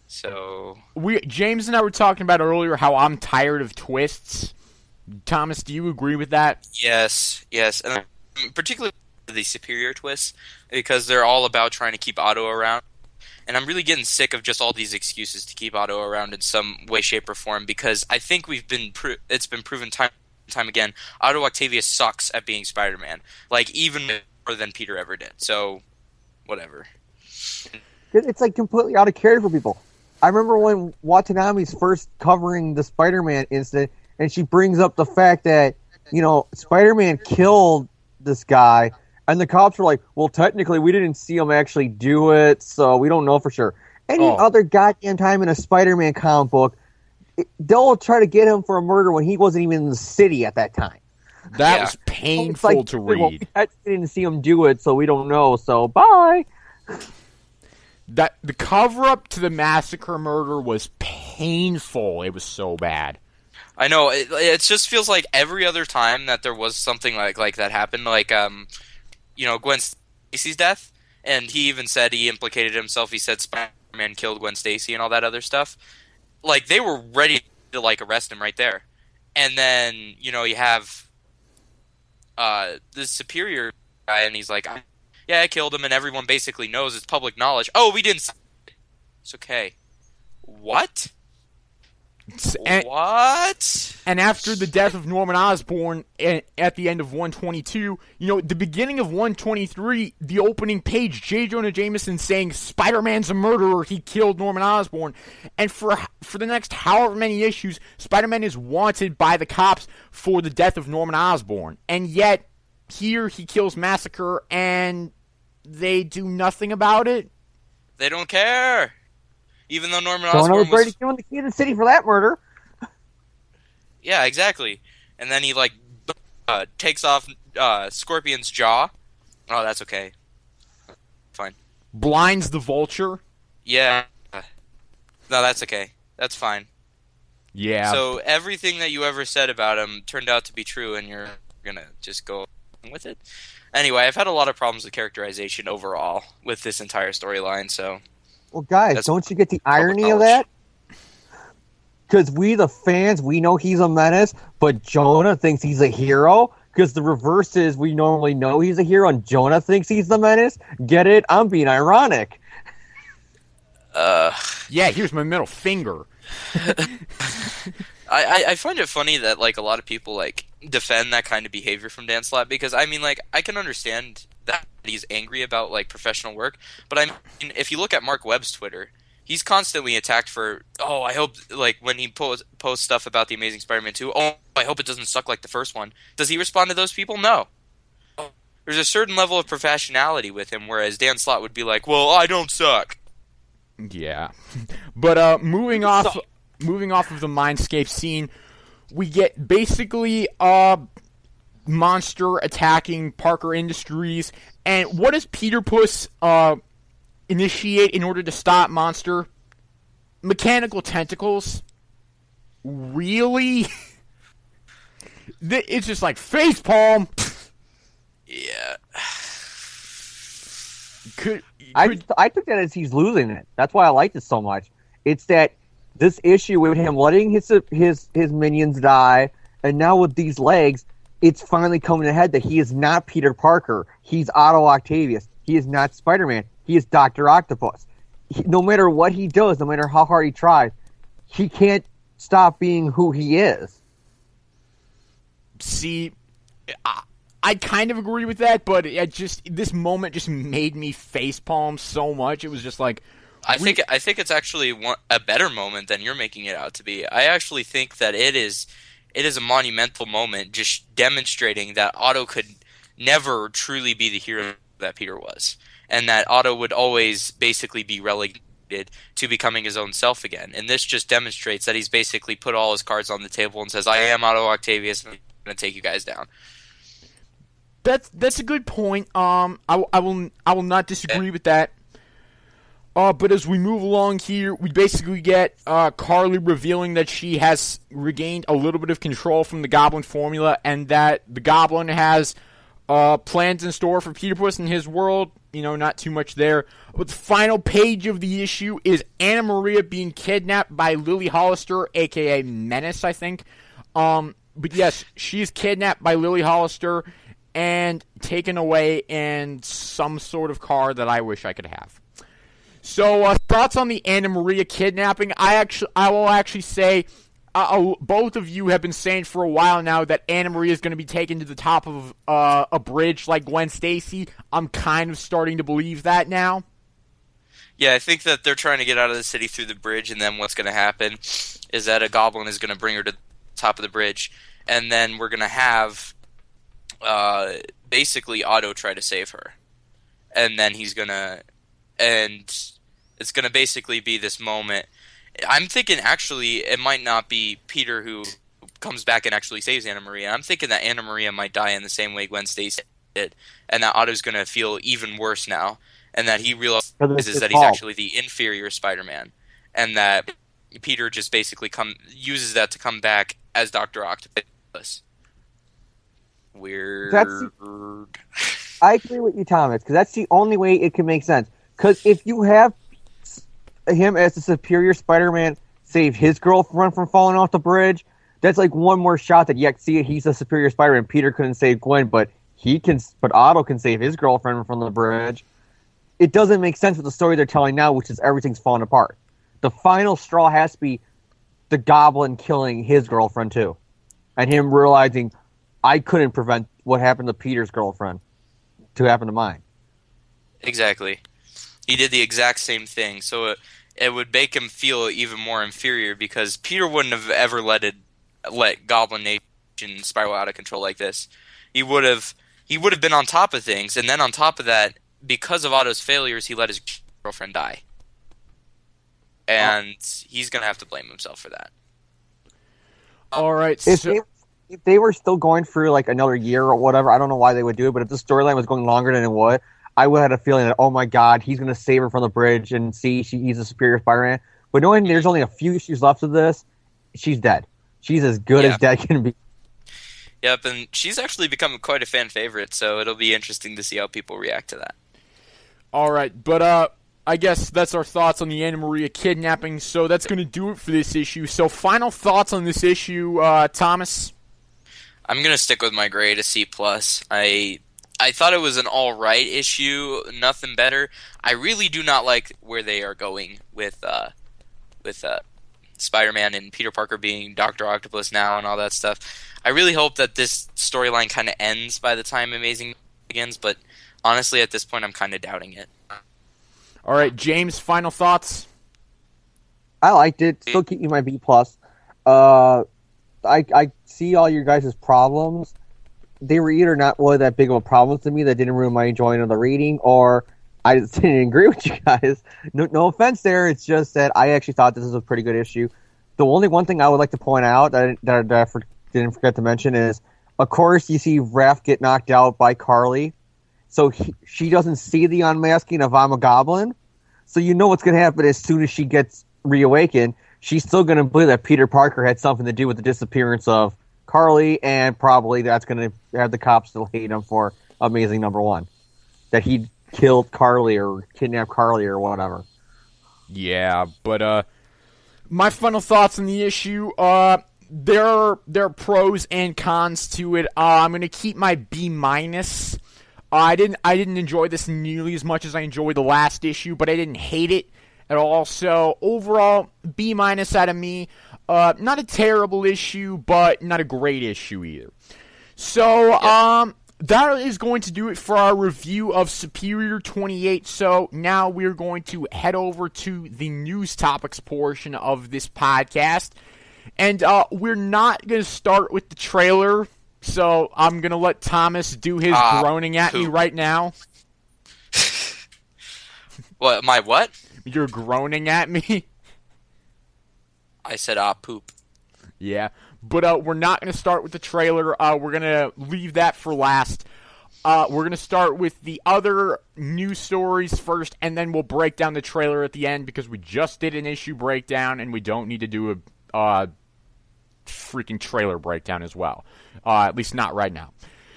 So... James and I were talking about earlier how I'm tired of twists. Thomas, do you agree with that? Yes. And particularly the Superior twists, because they're all about trying to keep Otto around. And I'm really getting sick of just all these excuses to keep Otto around in some way, shape, or form, because I think it's been proven time and time again, Otto Octavius sucks at being Spider-Man. Like, even more than Peter ever did. So, whatever. It's like completely out of character for people. I remember when Watanabe's first covering the Spider-Man incident, and she brings up the fact that, Spider-Man killed this guy, and the cops were like, well, technically, we didn't see him actually do it, so we don't know for sure. Any other goddamn time in a Spider-Man comic book, they'll try to get him for a murder when he wasn't even in the city at that time. That was painful to read. Well, we didn't see him do it, so we don't know, so bye. That the cover-up to the massacre murder was painful. It was so bad. I know. It just feels like every other time that there was something like that happened, like Gwen Stacy's death, and he even said he implicated himself. He said Spider-Man killed Gwen Stacy and all that other stuff. Like, they were ready to arrest him right there, and then you have this Superior guy, and he's like, yeah, I killed him, and everyone basically knows, it's public knowledge. Oh, we didn't. It's okay. What? What? And after the death of Norman Osborn at the end of 122, the beginning of 123, the opening page, J. Jonah Jameson saying Spider-Man's a murderer, he killed Norman Osborn. And for the next however many issues, Spider-Man is wanted by the cops for the death of Norman Osborn. And yet, here he kills Massacre, and they do nothing about it? They don't care. Even though Norman Jonah Osborn was ready was... to kill the key in the city for that murder. Yeah, exactly. And then he, takes off Scorpion's jaw. Oh, that's okay. Fine. Blinds the Vulture. Yeah. No, that's okay. That's fine. Yeah. So everything that you ever said about him turned out to be true, and you're gonna just go with it? Anyway, I've had a lot of problems with characterization overall with this entire storyline, so... Well, guys, don't you get the irony of that? Because we, the fans, we know he's a menace, but Jonah thinks he's a hero? Because the reverse is we normally know he's a hero, and Jonah thinks he's the menace? Get it? I'm being ironic. Yeah, here's my middle finger. I find it funny that, a lot of people, defend that kind of behavior from Dan Slott, because, I can understand that he's angry about, professional work, but, if you look at Mark Webb's Twitter, he's constantly attacked for, I hope, when he posts stuff about The Amazing Spider-Man 2, I hope it doesn't suck like the first one. Does he respond to those people? No. There's a certain level of professionality with him, whereas Dan Slott would be like, well, I don't suck. Yeah. But, moving off of the Mindscape scene, we get basically Monster attacking Parker Industries. And what does Peter Puss initiate in order to stop Monster? Mechanical tentacles? Really? It's just like facepalm. Yeah. I took that as he's losing it. That's why I liked it so much. It's that this issue with him letting his minions die, and now with these legs, it's finally coming ahead that he is not Peter Parker. He's Otto Octavius. He is not Spider-Man. He is Dr. Octopus. No matter what he does, no matter how hard he tries, he can't stop being who he is. See, I kind of agree with that, but this moment just made me facepalm so much. It was just like... I think it's actually a better moment than you're making it out to be. I actually think that it is a monumental moment, just demonstrating that Otto could never truly be the hero that Peter was, and that Otto would always basically be relegated to becoming his own self again. And this just demonstrates that he's basically put all his cards on the table and says, "I am Otto Octavius, and I'm going to take you guys down." That's a good point. I will not disagree with that. But as we move along here, we basically get Carly revealing that she has regained a little bit of control from the Goblin formula, and that the Goblin has plans in store for Peter Puss and his world. Not too much there. But the final page of the issue is Anna Maria being kidnapped by Lily Hollister, a.k.a. Menace, I think. But yes, she is kidnapped by Lily Hollister and taken away in some sort of car that I wish I could have. So, thoughts on the Anna Maria kidnapping? I will actually say, both of you have been saying for a while now that Anna Maria is going to be taken to the top of a bridge like Gwen Stacy. I'm kind of starting to believe that now. Yeah, I think that they're trying to get out of the city through the bridge, and then what's going to happen is that a goblin is going to bring her to the top of the bridge, and then we're going to have basically Otto try to save her. And then he's going to... And it's going to basically be this moment. I'm thinking, actually, it might not be Peter who comes back and actually saves Anna Maria. I'm thinking that Anna Maria might die in the same way Gwen Stacy did, and that Otto's going to feel even worse now, and that he realizes that he's actually the inferior Spider-Man, and that Peter just basically uses that to come back as Dr. Octopus. Weird. I agree with you, Thomas, because that's the only way it can make sense. Because if you have him as the superior Spider-Man save his girlfriend from falling off the bridge, that's like one more shot that he's a superior Spider-Man. Peter couldn't save Gwen, but Otto can save his girlfriend from the bridge. It doesn't make sense with the story they're telling now, which is everything's falling apart. The final straw has to be the Goblin killing his girlfriend too, and him realizing I couldn't prevent what happened to Peter's girlfriend to happen to mine. Exactly. He did the exact same thing, so it would make him feel even more inferior because Peter wouldn't have ever let Goblin Nation spiral out of control like this. He would have been on top of things, and then on top of that, because of Otto's failures, he let his girlfriend die. And he's going to have to blame himself for that. All right. If they were still going through like another year or whatever, I don't know why they would do it, but if the storyline was going longer than it would, I would have had a feeling that, oh my god, he's going to save her from the bridge and see he's a superior Spider-Man. But knowing there's only a few issues left of this, she's dead. She's as good as dead can be. Yep, and she's actually become quite a fan favorite, so it'll be interesting to see how people react to that. All right, but I guess that's our thoughts on the Anna Maria kidnapping, so that's going to do it for this issue. So final thoughts on this issue, Thomas? I'm going to stick with my grade, a C+. I thought it was an alright issue, nothing better. I really do not like where they are going with Spider-Man and Peter Parker being Dr. Octopus now and all that stuff. I really hope that this storyline kind of ends by the time Amazing begins, but honestly, at this point, I'm kind of doubting it. All right, James, final thoughts? I liked it. Still keep me my B+. I see all your guys' problems. They were either not really that big of a problem to me that didn't ruin my enjoyment of the reading, or I just didn't agree with you guys. No offense there. It's just that I actually thought this was a pretty good issue. The only one thing I would like to point out that I didn't forget to mention is, of course, you see Raph get knocked out by Carly. So she doesn't see the unmasking of I'm a Goblin. So you know what's going to happen as soon as she gets reawakened. She's still going to believe that Peter Parker had something to do with the disappearance of Carly, and probably that's going to have the cops still hate him for Amazing #1. That he killed Carly or kidnapped Carly or whatever. Yeah, but my final thoughts on the issue, there are pros and cons to it. I'm going to keep my B-. I didn't enjoy this nearly as much as I enjoyed the last issue, but I didn't hate it at all. So overall, B- out of me. Not a terrible issue, but not a great issue either. So that is going to do it for our review of Superior 28. So now we're going to head over to the news topics portion of this podcast. And we're not going to start with the trailer. So I'm going to let Thomas do his groaning at me right now. What? My what? You're groaning at me? I said, poop. Yeah, but we're not going to start with the trailer. We're going to leave that for last. We're going to start with the other news stories first, and then we'll break down the trailer at the end because we just did an issue breakdown, and we don't need to do a freaking trailer breakdown as well. At least not right now.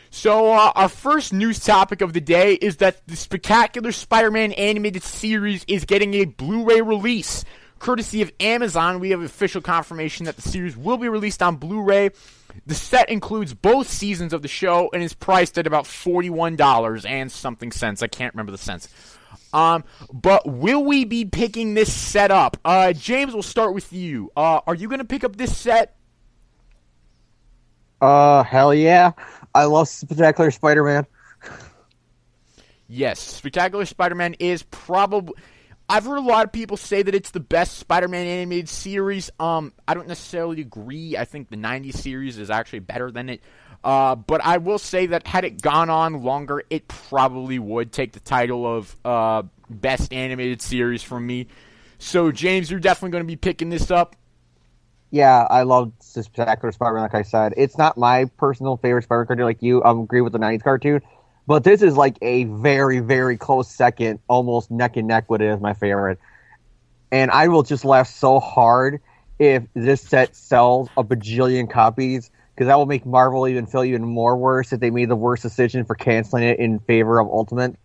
So our first news topic of the day is that the Spectacular Spider-Man animated series is getting a Blu-ray release. Courtesy of Amazon, we have official confirmation that the series will be released on Blu-ray. The set includes both seasons of the show and is priced at about $41 and something cents. I can't remember the cents. But will we be picking this set up? James, we'll start with you. Are you going to pick up this set? Hell yeah. I love Spectacular Spider-Man. Yes, Spectacular Spider-Man is probably... I've heard a lot of people say that it's the best Spider-Man animated series. I don't necessarily agree. I think the 90s series is actually better than it. But I will say that had it gone on longer, it probably would take the title of best animated series from me. So, James, you're definitely going to be picking this up. Yeah, I love Spectacular Spider-Man, like I said. It's not my personal favorite Spider-Man cartoon like you. I agree with the 90s cartoon. But this is like a very, very close second, almost neck and neck with it as my favorite. And I will just laugh so hard if this set sells a bajillion copies, because that will make Marvel even feel even more worse if they made the worst decision for canceling it in favor of Ultimate.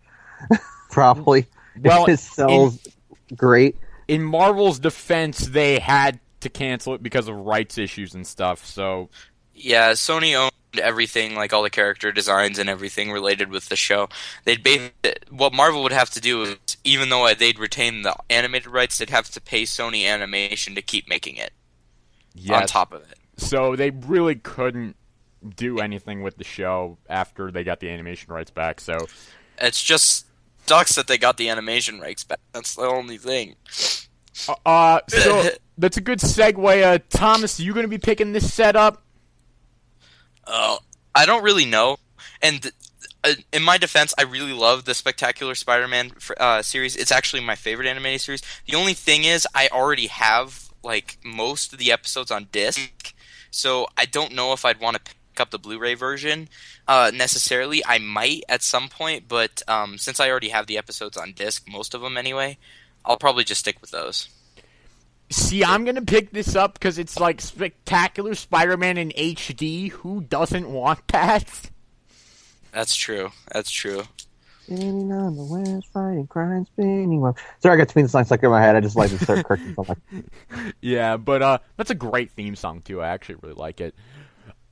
Probably. Well, it sells great. In Marvel's defense, they had to cancel it because of rights issues and stuff, so... Yeah, Sony owned everything, like all the character designs and everything related with the show. What Marvel would have to do is, even though they'd retain the animated rights, they'd have to pay Sony Animation to keep making it. on Yes. top of it. So they really couldn't do anything with the show after they got the animation rights back. So It's just sucks that they got the animation rights back. That's the only thing. so that's a good segue. Thomas, you going to be picking this setup? I don't really know. And in my defense, I really love the Spectacular Spider-Man series. It's actually my favorite animated series. The only thing is, I already have like most of the episodes on disc, so I don't know if I'd want to pick up the Blu-ray version necessarily. I might at some point, but since I already have the episodes on disc, most of them anyway, I'll probably just stick with those. See, I'm going to pick this up because it's like Spectacular Spider-Man in HD. Who doesn't want that? That's true. That's true. Standing on the west, fighting crime, spinning. Sorry, I got theme songs stuck in my head. I just like to start cartoons. Yeah, but that's a great theme song too. I actually really like it.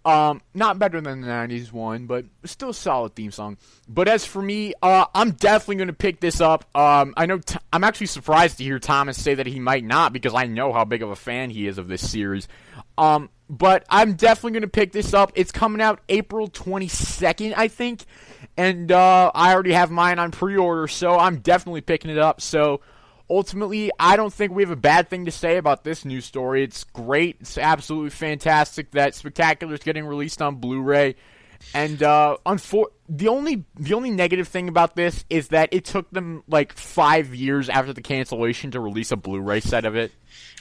Not better than the 90s one, but still a solid theme song. But as for me, I'm definitely going to pick this up. I know I'm actually surprised to hear Thomas say that he might not, because I know how big of a fan he is of this series. But I'm definitely going to pick this up. It's coming out April 22nd, I think. And I already have mine on pre-order, so I'm definitely picking it up. So ultimately, I don't think we have a bad thing to say about this news story. It's great. It's absolutely fantastic that Spectacular is getting released on Blu-ray. And the only negative thing about this is that it took them like 5 years after the cancellation to release a Blu-ray set of it.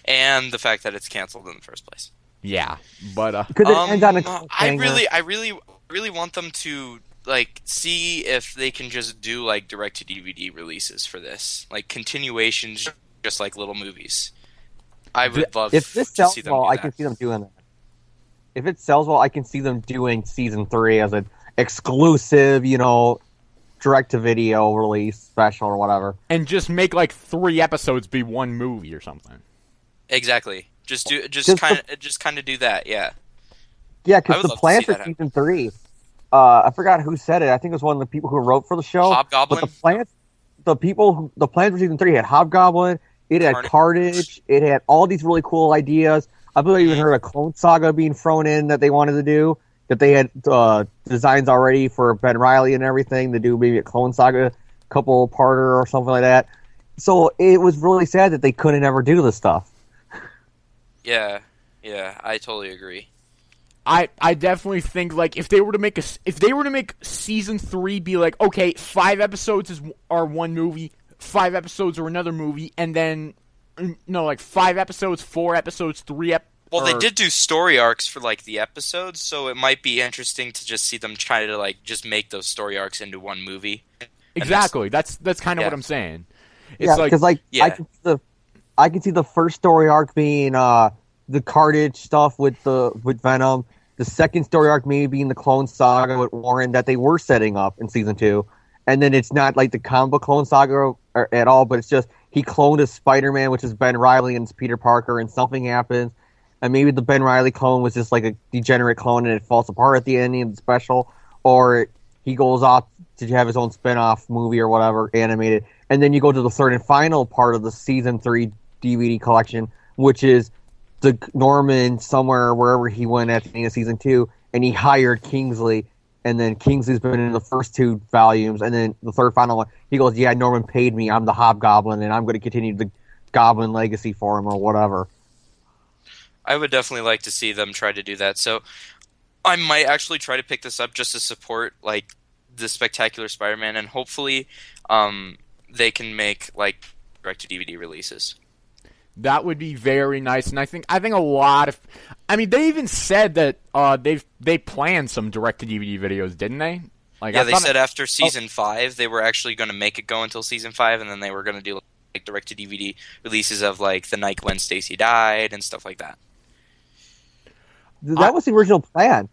And the fact that it's canceled in the first place. Yeah, but Because it ends on a I really want them to like see if they can just do like direct to DVD releases for this, like continuations, just like little movies. I would love if this to sells see them well, do I that. can see them doing that. If it sells well, I can see them doing season 3 as an exclusive, direct to video release special or whatever. and just make like 3 episodes be one movie or something. Exactly. Just kind of do that. Yeah. Yeah, I because would the love to plan see for that happen. season 3, I forgot who said it. I think it was one of the people who wrote for the show. Hobgoblin? But the plan for season 3 had Hobgoblin, it had Carnage, it had all these really cool ideas. I believe I even heard a Clone Saga being thrown in that they wanted to do. That they had designs already for Ben Reilly and everything to do maybe a Clone Saga couple-parter or something like that. So it was really sad that they couldn't ever do this stuff. Yeah, I totally agree. I definitely think like if they were to make season 3 be like, okay, 5 episodes are one movie, 5 episodes are another movie, and then like 5 episodes, 4 episodes, 3 episodes. Well, they did do story arcs for like the episodes, so it might be interesting to just see them try to like just make those story arcs into one movie. Exactly. That's kind of what I'm saying. It's Yeah, because Yeah. I can see the first story arc being the Carnage stuff with Venom. The second story arc maybe being the Clone Saga with Warren that they were setting up in season 2, and then it's not like the comic book Clone Saga at all, but it's just he cloned a Spider-Man, which is Ben Reilly and it's Peter Parker, and something happens, and maybe the Ben Reilly clone was just like a degenerate clone and it falls apart at the end of the special, or he goes off to have his own spin-off movie or whatever animated, and then you go to the third and final part of the season 3 DVD collection, which is the Norman somewhere wherever he went at the end of season 2, and he hired Kingsley, and then Kingsley's been in the first 2 volumes, and then the third final one, he goes, yeah, Norman paid me, I'm the Hobgoblin, and I'm going to continue the Goblin legacy for him or whatever. I would definitely like to see them try to do that. So I might actually try to pick this up just to support like the Spectacular Spider-Man, and hopefully they can make like direct to DVD releases. That would be very nice, and I think a lot of, I mean, they even said that they planned some direct to DVD videos, didn't they? Like, Yeah, they said after season 5 they were actually going to make it go until season 5, and then they were going to do like direct to DVD releases of like the night when Stacy died and stuff like that. That was the original plan.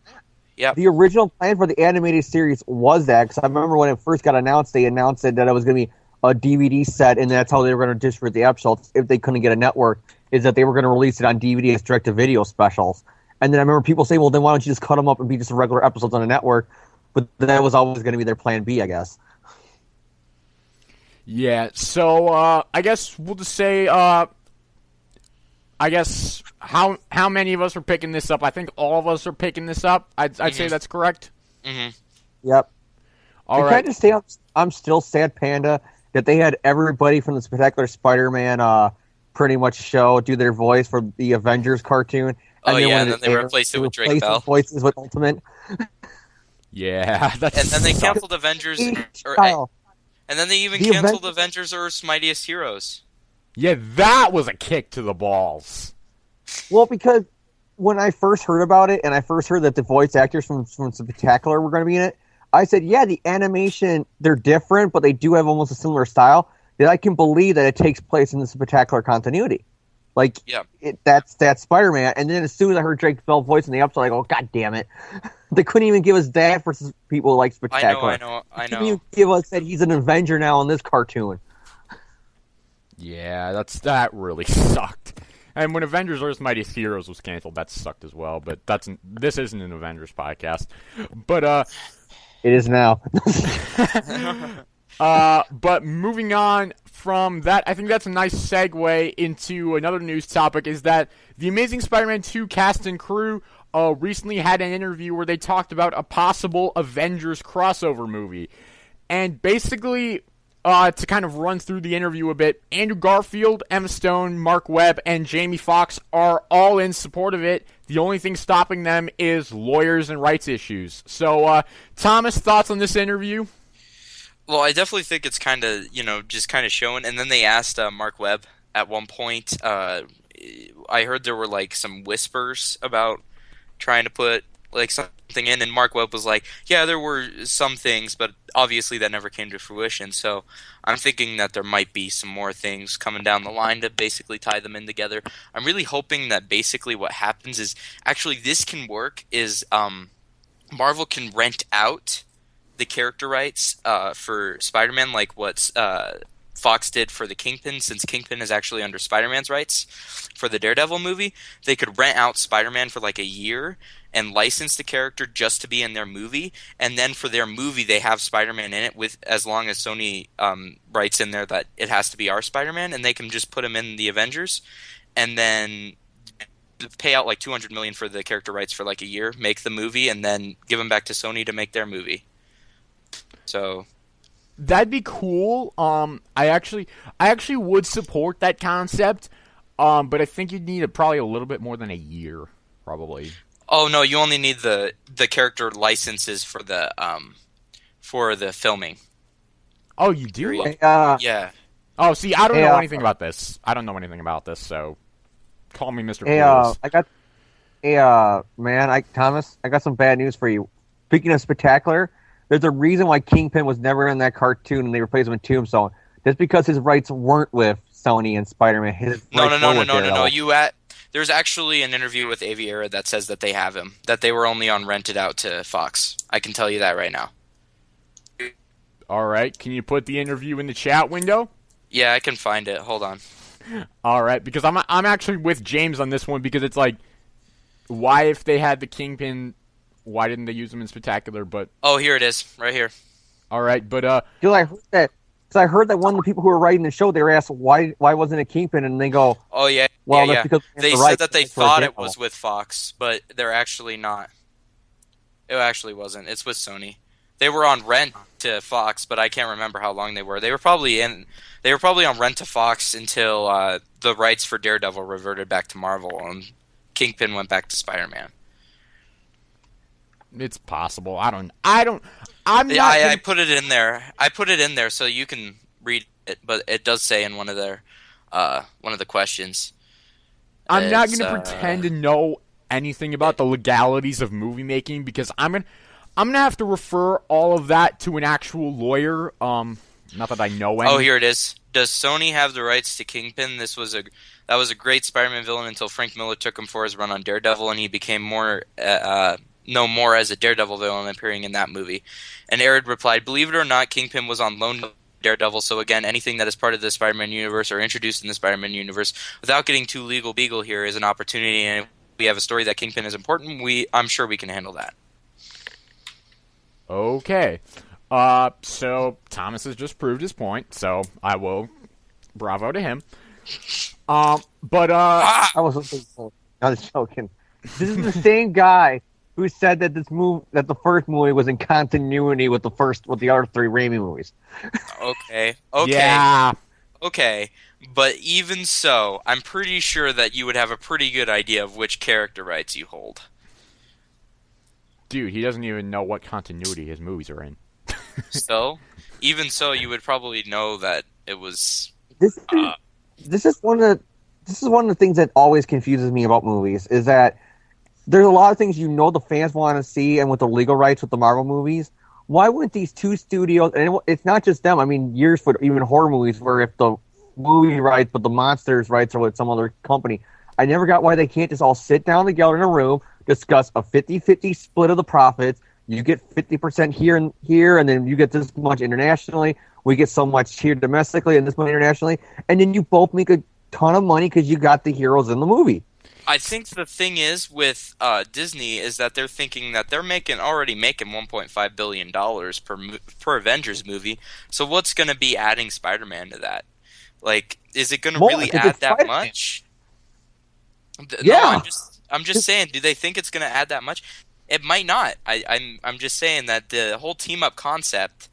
Yeah. The original plan for the animated series was that, because I remember when it first got announced, they announced that it was going to be a DVD set, and that's how they were going to distribute the episodes if they couldn't get a network, is that they were going to release it on DVD as direct-to-video specials. And then I remember people saying, well, then why don't you just cut them up and be just regular episodes on a network? But that was always going to be their plan B, I guess. Yeah, so I guess we'll just say I guess how many of us are picking this up? I think all of us are picking this up. I'd say that's correct. Mm-hmm. Yep. All Can right. I just say I'm still sad, Panda, that they had everybody from the Spectacular Spider-Man pretty much show do their voice for the Avengers cartoon. Oh, yeah, when and then they replaced it with Drake Bell. Voices with Ultimate. Yeah, that's. And then they canceled Avengers, and then they even canceled Avengers Earth's Mightiest Heroes. Yeah, that was a kick to the balls. Well, because when I first heard about it, and I first heard that the voice actors from Spectacular were going to be in it, I said, yeah, the animation, they're different, but they do have almost a similar style, that I can believe that it takes place in the Spectacular continuity. Like, that's Spider-Man. And then as soon as I heard Drake Bell's voice in the episode, I go, God damn it. They couldn't even give us that for people like Spectacular. I know. They couldn't even give us that he's an Avenger now in this cartoon. Yeah, that really sucked. And when Avengers Earth's Mightiest Heroes was canceled, that sucked as well. But this isn't an Avengers podcast. But it is now. But moving on from that, I think that's a nice segue into another news topic, is that the Amazing Spider-Man 2 cast and crew recently had an interview where they talked about a possible Avengers crossover movie. And basically, to kind of run through the interview a bit, Andrew Garfield, Emma Stone, Mark Webb, and Jamie Foxx are all in support of it. The only thing stopping them is lawyers and rights issues. So, Thomas, thoughts on this interview? Well, I definitely think it's kind of, just kind of showing. And then they asked Mark Webb at one point. I heard there were, some whispers about trying to put, something in. And Mark Webb was like, yeah, there were some things, but obviously that never came to fruition. So I'm thinking that there might be some more things coming down the line to basically tie them in together. I'm really hoping that basically what happens is, actually this can work, is Marvel can rent out the character rights for Spider-Man, like what Fox did for the Kingpin, since Kingpin is actually under Spider-Man's rights for the Daredevil movie. They could rent out Spider-Man for a year and license the character just to be in their movie, and then for their movie they have Spider-Man in it, with as long as Sony writes in there that it has to be our Spider-Man, and they can just put him in the Avengers, and then pay out $200 million for the character rights for a year, make the movie, and then give them back to Sony to make their movie. So that'd be cool. I actually would support that concept. But I think you'd need probably a little bit more than a year, probably. Oh no, you only need the character licenses for the filming. Oh, you do? Yeah. Oh, see, I don't know anything about this. So call me Mr. Clueless. Thomas, I got some bad news for you. Speaking of Spectacular, there's a reason why Kingpin was never in that cartoon and they replaced him with Tombstone. That's because his rights weren't with Sony and Spider-Man. No. There's actually an interview with Aviera that says that they have him, that they were only on rented out to Fox. I can tell you that right now. All right, can you put the interview in the chat window? Yeah, I can find it. Hold on. All right, because I'm actually with James on this one, because it's why, if they had the Kingpin, why didn't they use him in Spectacular? But here it is, right here. All right, but I heard that one of the people who were writing the show, they were asked why wasn't it Kingpin, and they go, oh yeah, well, yeah. That's because they said that they thought it was with Fox, but they're actually not. It actually wasn't. It's with Sony. They were on rent to Fox, but I can't remember how long they were. They were probably on rent to Fox until the rights for Daredevil reverted back to Marvel and Kingpin went back to Spider-Man. It's possible. I put it in there. I put it in there so you can read it, but it does say in one of the questions. I'm not going to pretend to know anything about the legalities of movie making, because I'm gonna have to refer all of that to an actual lawyer. Not that I know any. Oh, here it is. Does Sony have the rights to Kingpin? That was a great Spider-Man villain until Frank Miller took him for his run on Daredevil, and he became more as a Daredevil villain appearing in that movie. And Arid replied, "Believe it or not, Kingpin was on loan to Daredevil, so again, anything that is part of the Spider-Man universe or introduced in the Spider-Man universe, without getting too legal beagle here, is an opportunity, and if we have a story that Kingpin is important, I'm sure we can handle that." Okay. So Thomas has just proved his point, so I will bravo to him. But Ah! I wasn't thinking. I was joking. This is the same guy who said that that the first movie was in continuity with the other three Raimi movies. Okay. yeah, Okay. But even so, I'm pretty sure that you would have a pretty good idea of which character rights you hold. dude, he doesn't even know what continuity his movies are in. So, even so, you would probably know that it was. This is one of the things that always confuses me about movies is that there's a lot of things the fans want to see, and with the legal rights with the Marvel movies, why wouldn't these two studios? And it's not just them. I mean, years for even horror movies, where if the movie rights but the monsters rights are with some other company, I never got why they can't just all sit down together in a room, discuss a 50-50 split of the profits. You get 50% here, and then you get this much internationally. We get so much here domestically and this much internationally, and then you both make a ton of money because you got the heroes in the movie. I think the thing is with Disney is that they're thinking that they're already making $1.5 billion per Avengers movie. So what's going to be adding Spider-Man to that? Like, is it going to really add that Spider-Man. much? Yeah. No, I'm just saying. Do they think it's going to add that much? It might not. I'm just saying that the whole team up concept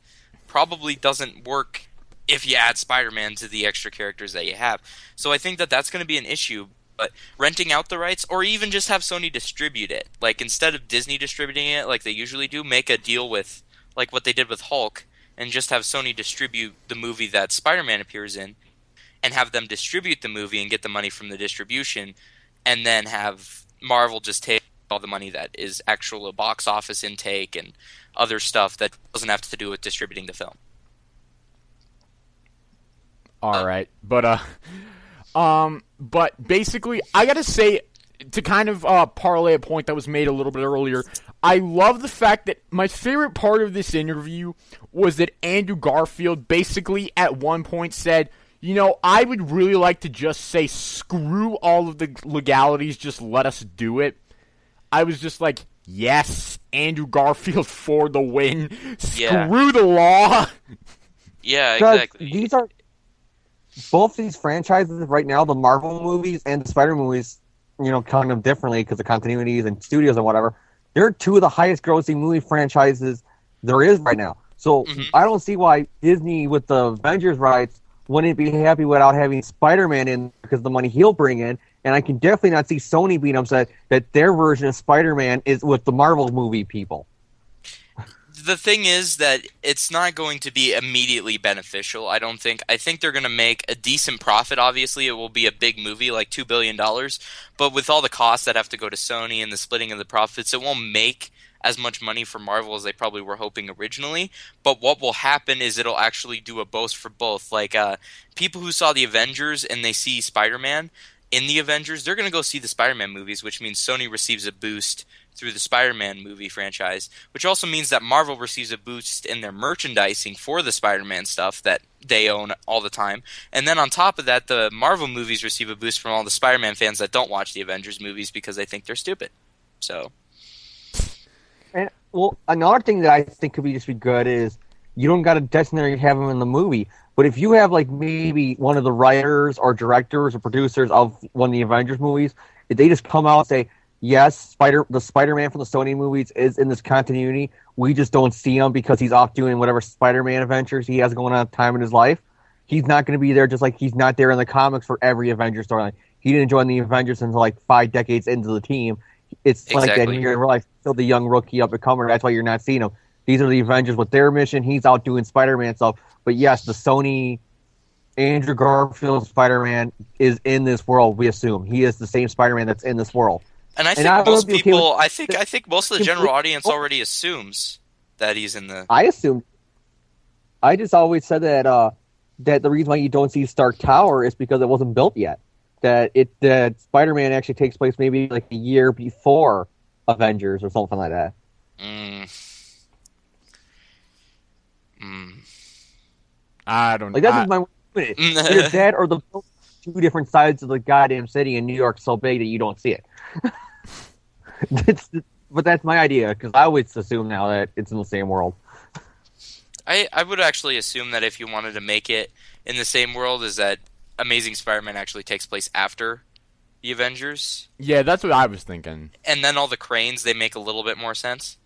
probably doesn't work if you add Spider-Man to the extra characters that you have. So I think that that's going to be an issue. But renting out the rights, or even just have Sony distribute it, like instead of Disney distributing it like they usually do, make a deal with like what they did with Hulk, and just have Sony distribute the movie that Spider-Man appears in, and have them distribute the movie and get the money from the distribution, and then have Marvel just take all the money that is actual box office intake and other stuff that doesn't have to do with distributing the film. All right, but basically, I gotta say, to kind of parlay a point that was made a little bit earlier, I love the fact that my favorite part of this interview was that Andrew Garfield basically at one point said, you know, I would really like to just say screw all of the legalities, just let us do it. I was just like, yes, Andrew Garfield for the win. Yeah. Screw the law. Yeah, exactly. These are both these franchises right now, the Marvel movies and the Spider movies, you know, kind of differently because of continuities and studios and whatever. They're two of the highest grossing movie franchises there is right now. So I don't see why Disney with the Avengers rights wouldn't be happy without having Spider-Man in because of the money he'll bring in. And I can definitely not see Sony being upset that their version of Spider-Man is with the Marvel movie people. The thing is that it's not going to be immediately beneficial, I don't think. I think they're going to make a decent profit, obviously. It will be a big movie, like $2 billion. But with all the costs that have to go to Sony and the splitting of the profits, it won't make as much money for Marvel as they probably were hoping originally. But what will happen is it'll actually do a boost for both. Like, people who saw the Avengers and they see Spider-Man in the Avengers, they're going to go see the Spider-Man movies, which means Sony receives a boost through the Spider-Man movie franchise, which also means that Marvel receives a boost in their merchandising for the Spider-Man stuff that they own all the time. And then on top of that, the Marvel movies receive a boost from all the Spider-Man fans that don't watch the Avengers movies because they think they're stupid. So, And well, another thing that I think could be good is you don't got to necessarily have them in the movie, but if you have like maybe one of the writers or directors or producers of one of the Avengers movies, if they just come out and say, yes, the Spider-Man from the Sony movies is in this continuity. We just don't see him because he's off doing whatever Spider-Man adventures he has going on at the time in his life. He's not going to be there, just like he's not there in the comics for every Avengers storyline. He didn't join the Avengers until like 5 decades into the team. It's like that here in real life, still the young rookie up and comer. That's why you're not seeing him. These are the Avengers with their mission. He's out doing Spider-Man stuff. But yes, the Sony Andrew Garfield Spider-Man is in this world. We assume he is the same Spider-Man that's in this world. and I think most people, I think most of the general audience already assumes that he's in the. I assumed. I just always said that that the reason why you don't see Stark Tower is because it wasn't built yet. That Spider-Man actually takes place maybe like a year before Avengers or something like that. I don't know. Like that's my either that or the two different sides of the goddamn city in New York so big that you don't see it. But that's my idea because I always assume now that it's in the same world. I would actually assume that if you wanted to make it in the same world, is that Amazing Spider-Man actually takes place after the Avengers. Yeah, that's what I was thinking. And then all the cranes, they make a little bit more sense.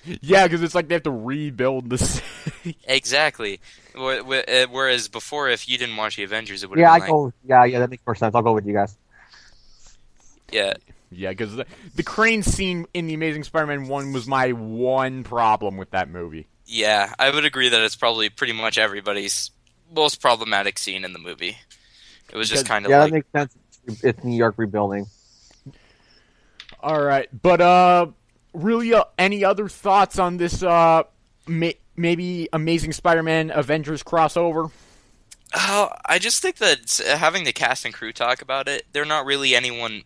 Yeah, because it's like they have to rebuild the city. Exactly. Whereas before, if you didn't watch the Avengers, it would Yeah, have I been go. Yeah, that makes more sense. I'll go with you guys. yeah. Yeah, because the crane scene in The Amazing Spider-Man 1 was my one problem with that movie. Yeah, I would agree that it's probably pretty much everybody's most problematic scene in the movie. It was just kind of that like... makes sense. It's New York rebuilding. All right, but really, any other thoughts on this? Maybe Amazing Spider-Man Avengers crossover. I just think that having the cast and crew talk about it, they're not really anyone.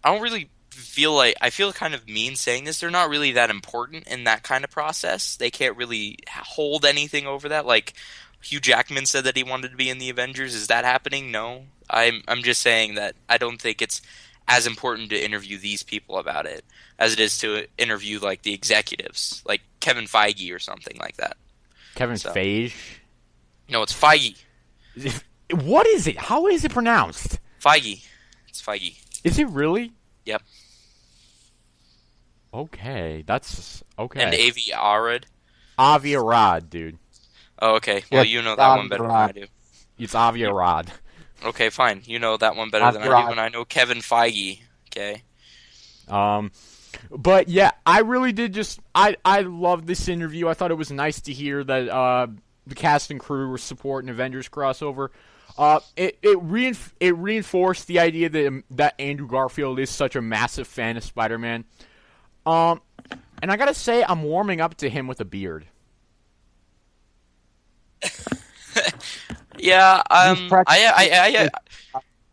I don't really feel like I feel kind of mean saying this. They're not really that important in that kind of process. They can't really hold anything over that. Like Hugh Jackman said that he wanted to be in the Avengers. Is that happening? No. I'm just saying that I don't think it's as important to interview these people about it as it is to interview like the executives, like Kevin Feige or something like that. Kevin Feige? No, it's Feige. What is it? How is it pronounced? Feige. It's Feige. Is it really? Yep. Okay, that's okay. And Avi Arad. Avi Arad, dude. Oh, okay. Well, you know that one better than I do. It's Avi Arad. Okay, fine. You know that one better than I do, and I know Kevin Feige. Okay. But yeah, I really did just I loved this interview. I thought it was nice to hear that the cast and crew were supporting Avengers crossover. It reinforced the idea that Andrew Garfield is such a massive fan of Spider-Man. And I gotta say, I'm warming up to him with a beard. Yeah,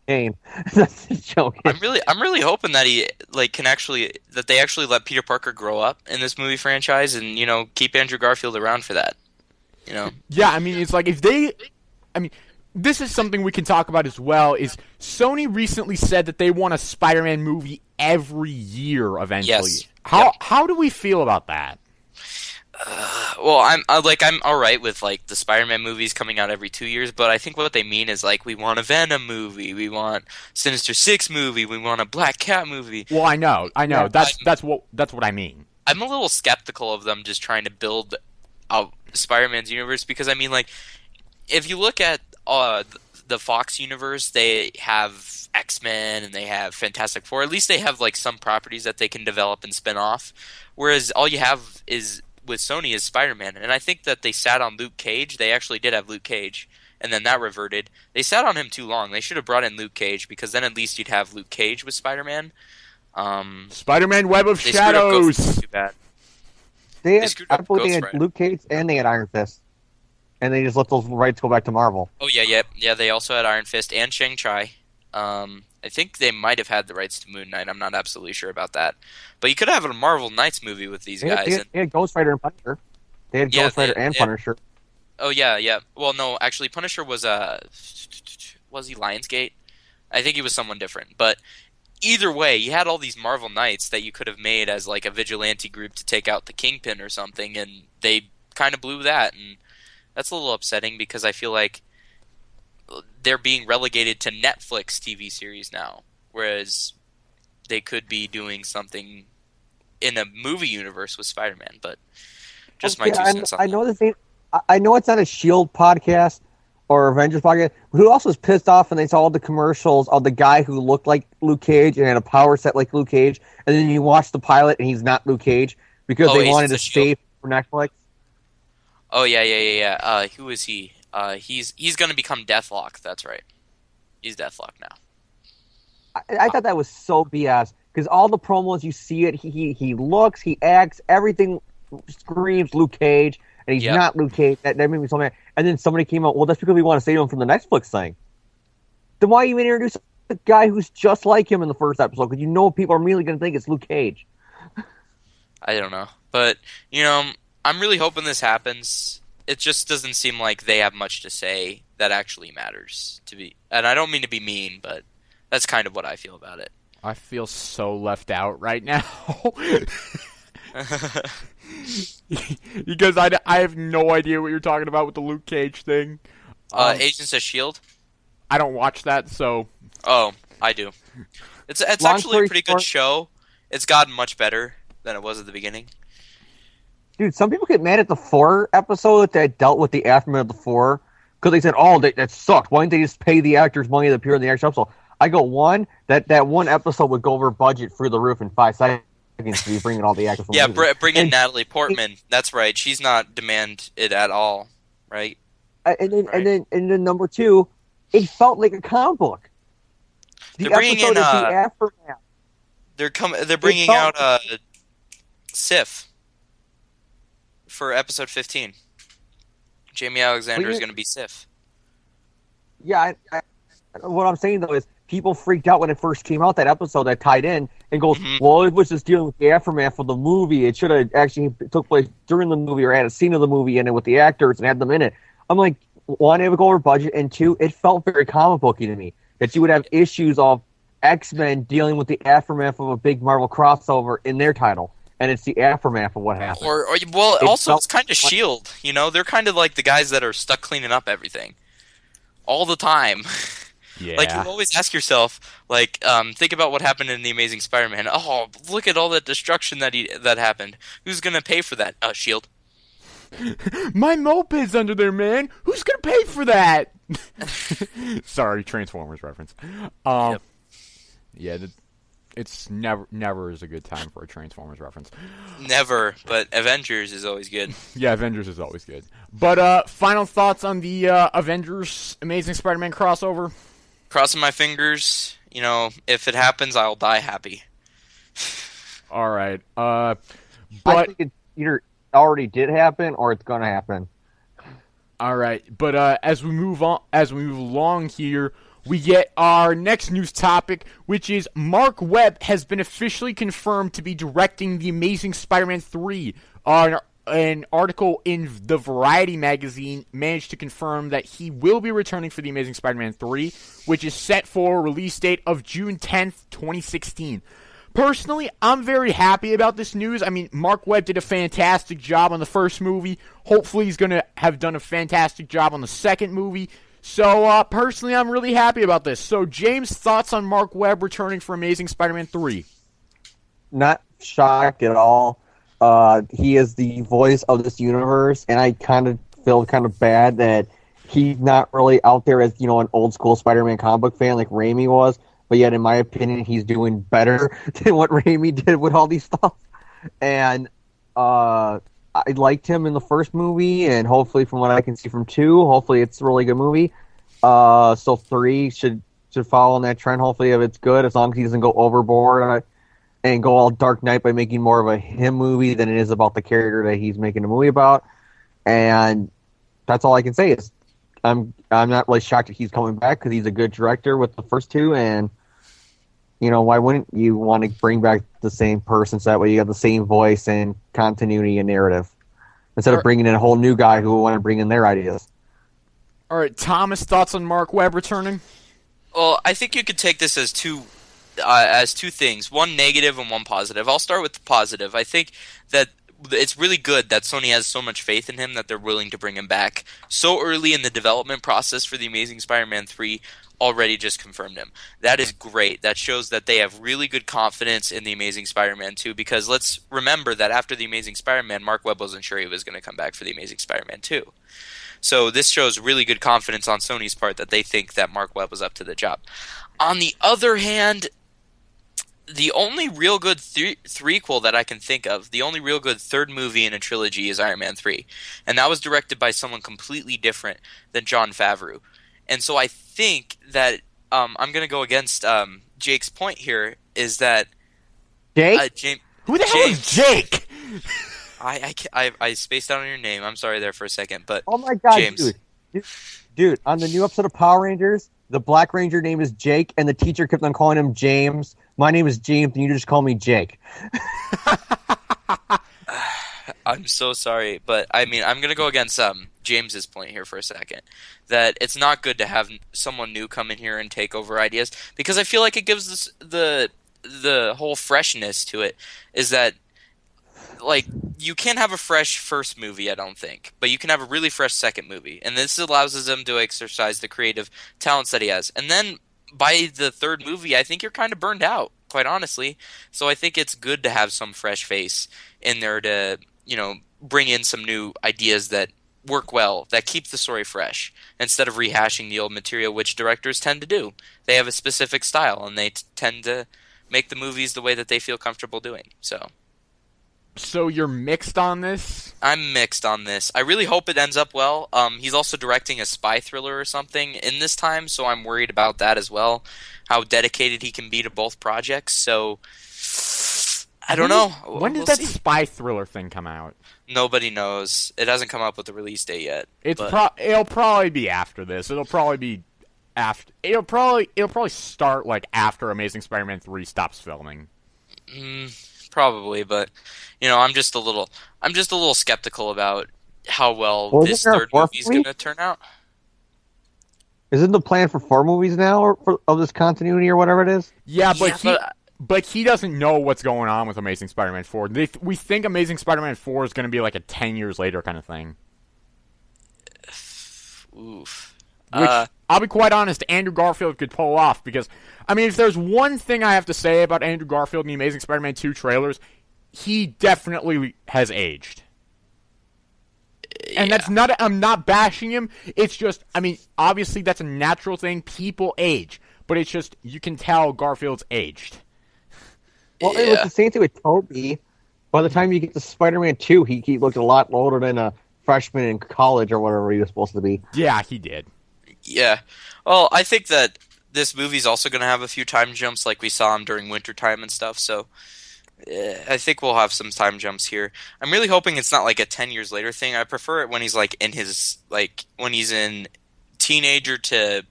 Game. That's a joke. I'm really hoping that that they actually let Peter Parker grow up in this movie franchise, and keep Andrew Garfield around for that. Yeah, I mean, it's like this is something we can talk about as well. Is Sony recently said that they want a Spider-Man movie every year eventually? Yes. How do we feel about that? Well, I'm all right with like the Spider-Man movies coming out every 2 years, but I think what they mean is like we want a Venom movie, we want Sinister Six movie, we want a Black Cat movie. Well, I know. Yeah, that's what I mean. I'm a little skeptical of them just trying to build out Spider-Man's universe because I mean, like, if you look at the Fox universe, they have X-Men and they have Fantastic Four. At least they have like some properties that they can develop and spin off. Whereas all you have is with Sony is Spider-Man, and I think that they sat on Luke Cage. They actually did have Luke Cage, and then that reverted. They sat on him too long. They should have brought in Luke Cage because then at least you'd have Luke Cage with Spider-Man. Spider-Man Web of Shadows. Too bad. I believe they had Luke Cage and they had Iron Fist, and they just let those rights go back to Marvel. Oh yeah. They also had Iron Fist and Shang-Chi. I think they might have had the rights to Moon Knight. I'm not absolutely sure about that. But you could have a Marvel Knights movie with these guys. They had Ghost Rider and Punisher. They had Ghost Rider and Punisher. Oh, yeah. Well, no, actually, Punisher was he Lionsgate? I think he was someone different. But either way, you had all these Marvel Knights that you could have made as like a vigilante group to take out the Kingpin or something, and they kind of blew that. And that's a little upsetting because I feel like they're being relegated to Netflix TV series now, whereas they could be doing something in a movie universe with Spider-Man. But just my 2 cents on that. I know it's not a Shield podcast or Avengers podcast. Who else was pissed off when they saw all the commercials of the guy who looked like Luke Cage and had a power set like Luke Cage, and then you watch the pilot and he's not Luke Cage because they wanted to save for Netflix? Oh yeah. Who is he? He's going to become Deathlock. That's right. He's Deathlock now. I thought that was so BS because all the promos you see it, he looks, he acts, everything screams Luke Cage, and he's not Luke Cage. That made me so mad. And then somebody came out, well, that's because we want to save him from the Netflix thing. Then why even introduce a guy who's just like him in the first episode? Because people are really going to think it's Luke Cage. I don't know, but I'm really hoping this happens. It just doesn't seem like they have much to say that actually matters to be. And I don't mean to be mean, but that's kind of what I feel about it. I feel so left out right now. Because I have no idea what you're talking about with the Luke Cage thing. Agents of S.H.I.E.L.D.? I don't watch that, so Oh, I do. It's Long actually a story pretty good short- show. It's gotten much better than it was at the beginning. Dude, some people get mad at the 4 episode that dealt with the aftermath of the 4 because they said, "Oh, that sucked. Why didn't they just pay the actors money that appear in the actual episode?" I go, one, that one episode would go over budget through the roof in 5 seconds to be bringing all the actors. From Yeah, the movie. bring in And- Natalie Portman. That's right. She's not demand it at all, right? and then number 2, it felt like a comic book. The They're bringing episode in, is the aftermath. They're bringing felt- out Sif for episode 15. Jamie Alexander is going to be Sif. Yeah, what I'm saying though is people freaked out when it first came out, that episode that tied in, and goes, Mhm. well, it was just dealing with the aftermath of the movie. It should have actually took place during the movie or had a scene of the movie in it with the actors and had them in it. I'm like, one, it would go over budget, and 2, it felt very comic booky to me that you would have issues of X-Men dealing with the aftermath of a big Marvel crossover in their title, and it's the aftermath of what happened. Well, It also felt it's kind of Shield. You know, they're kind of like the guys that are stuck cleaning up everything all the time. yeah. Like, you always ask yourself, like, think about what happened in The Amazing Spider-Man. Oh, look at all that destruction that happened. Who's gonna pay for that? Shield. My moped's under there, man. Who's gonna pay for that? Sorry, Transformers reference. Yep. Yeah, it's never is a good time for a Transformers reference. Never, but Avengers is always good. Yeah, Avengers is always good. But final thoughts on the Avengers Amazing Spider-Man crossover? Crossing my fingers. You know, if it happens, I'll die happy. All right. I But think it either already did happen or it's going to happen. all right. But as we move along here, we get our next news topic, which is Mark Webb has been officially confirmed to be directing The Amazing Spider-Man 3. An article in the Variety magazine managed to confirm that he will be returning for The Amazing Spider-Man 3, which is set for a release date of June 10th, 2016. Personally, I'm very happy about this news. I mean, Mark Webb did a fantastic job on the first movie. Hopefully he's going to have done a fantastic job on the second movie. So, personally, I'm really happy about this. So, James, thoughts on Mark Webb returning for Amazing Spider-Man 3? Not shocked at all. He is the voice of this universe, and I kind of feel kind of bad that he's not really out there as, an old school Spider-Man comic book fan like Raimi was, but yet in my opinion he's doing better than what Raimi did with all these stuff. And I liked him in the first movie, and hopefully from what I can see from 2, hopefully it's a really good movie. So 3 should follow on that trend, hopefully, if it's good, as long as he doesn't go overboard and go all Dark Knight by making more of a him movie than it is about the character that he's making a movie about. And that's all I can say is I'm not really shocked that he's coming back because he's a good director with the first 2, and why wouldn't you want to bring back the same person so that way you have the same voice and continuity and narrative instead of bringing in a whole new guy who want to bring in their ideas. All right, Thomas, thoughts on Mark Webb returning? Well, I think you could take this as two things, one negative and one positive. I'll start with the positive. I think that it's really good that Sony has so much faith in him that they're willing to bring him back so early in the development process for The Amazing Spider-Man 3. Already just confirmed him. That is great. That shows that they have really good confidence in The Amazing Spider-Man 2, because let's remember that after The Amazing Spider-Man, Mark Webb wasn't sure he was going to come back for The Amazing Spider-Man 2. So this shows really good confidence on Sony's part that they think that Mark Webb was up to the job. On the other hand, the only real good threequel that I can think of, the only real good third movie in a trilogy is Iron Man 3. And that was directed by someone completely different than Jon Favreau. And so I think that I'm going to go against Jake's point here, is that Jake? Who the hell is Jake? I spaced out on your name. I'm sorry there for a second, but Oh my god, James. Dude, on the new episode of Power Rangers, the Black Ranger name is Jake, and the teacher kept on calling him James. My name is James, and you just call me Jake. I'm so sorry, but I mean, I'm going to go against James's point here for a second, that it's not good to have someone new come in here and take over ideas, because I feel like it gives the whole freshness to it, is that, like, you can't have a fresh first movie, I don't think, but you can have a really fresh second movie, and this allows him to exercise the creative talents that he has. And then by the third movie, I think you're kind of burned out, quite honestly. So I think it's good to have some fresh face in there to, bring in some new ideas that work well, that keep the story fresh, instead of rehashing the old material, which directors tend to do. They have a specific style, and they tend to make the movies the way that they feel comfortable doing. So you're mixed on this? I'm mixed on this. I really hope it ends up well. He's also directing a spy thriller or something in this time, so I'm worried about that as well, how dedicated he can be to both projects. So I don't know. When does that spy thriller thing come out? Nobody knows. It hasn't come up with a release date yet. It'll probably be after this. It'll probably be after. It'll probably start like after Amazing Spider-Man 3 stops filming. Probably, but I'm just a little skeptical about how well this third movie is going to turn out. Isn't the plan for 4 movies now, of this continuity or whatever it is? Yeah, but he doesn't know what's going on with Amazing Spider-Man 4. We think Amazing Spider-Man 4 is going to be like a 10 years later kind of thing. Oof. Which, I'll be quite honest, Andrew Garfield could pull off, because, if there's one thing I have to say about Andrew Garfield in the Amazing Spider-Man 2 trailers, he definitely has aged. And that's not, I'm not bashing him, it's just, obviously that's a natural thing, people age, but it's just, you can tell Garfield's aged. Well, it was the same thing with Tobey. By the time you get to Spider-Man 2, he looked a lot older than a freshman in college or whatever he was supposed to be. Yeah, he did. Yeah. Well, I think that this movie's also going to have a few time jumps like we saw him during wintertime and stuff, so I think we'll have some time jumps here. I'm really hoping it's not like a 10 years later thing. I prefer it when he's like in his, when he's in teenager to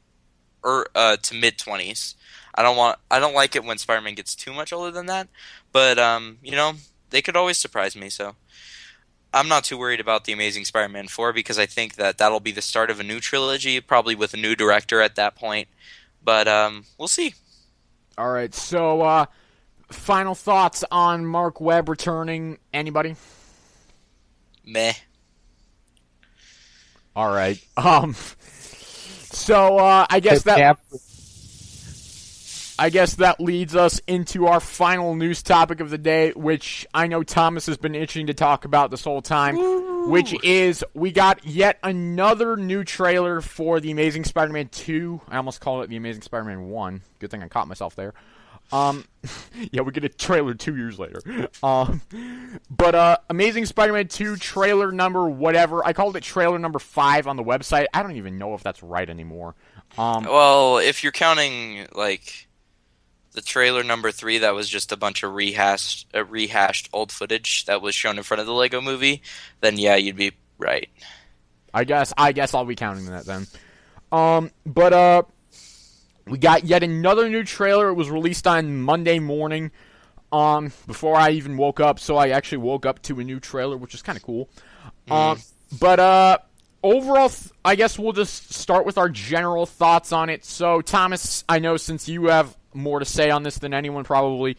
mid-20s. I don't like it when Spider-Man gets too much older than that, but they could always surprise me, so I'm not too worried about The Amazing Spider-Man 4, because I think that that'll be the start of a new trilogy, probably with a new director at that point, but we'll see. All right, so final thoughts on Mark Webb returning. Anybody? Meh. All right. So I guess that leads us into our final news topic of the day, which I know Thomas has been itching to talk about this whole time. Woo! Which is, we got yet another new trailer for The Amazing Spider-Man 2. I almost called it The Amazing Spider-Man 1. Good thing I caught myself there. Yeah, we get a trailer 2 years later. But Amazing Spider-Man 2 trailer number whatever. I called it trailer number 5 on the website. I don't even know if that's right anymore. Well, if you're counting, the trailer number 3, that was just a bunch of rehashed old footage that was shown in front of the Lego movie, then yeah, you'd be right. I guess I'll be counting that then. But we got yet another new trailer. It was released on Monday morning, before I even woke up, so I actually woke up to a new trailer, which is kind of cool. But overall, I guess we'll just start with our general thoughts on it. So, Thomas, I know since you have more to say on this than anyone probably,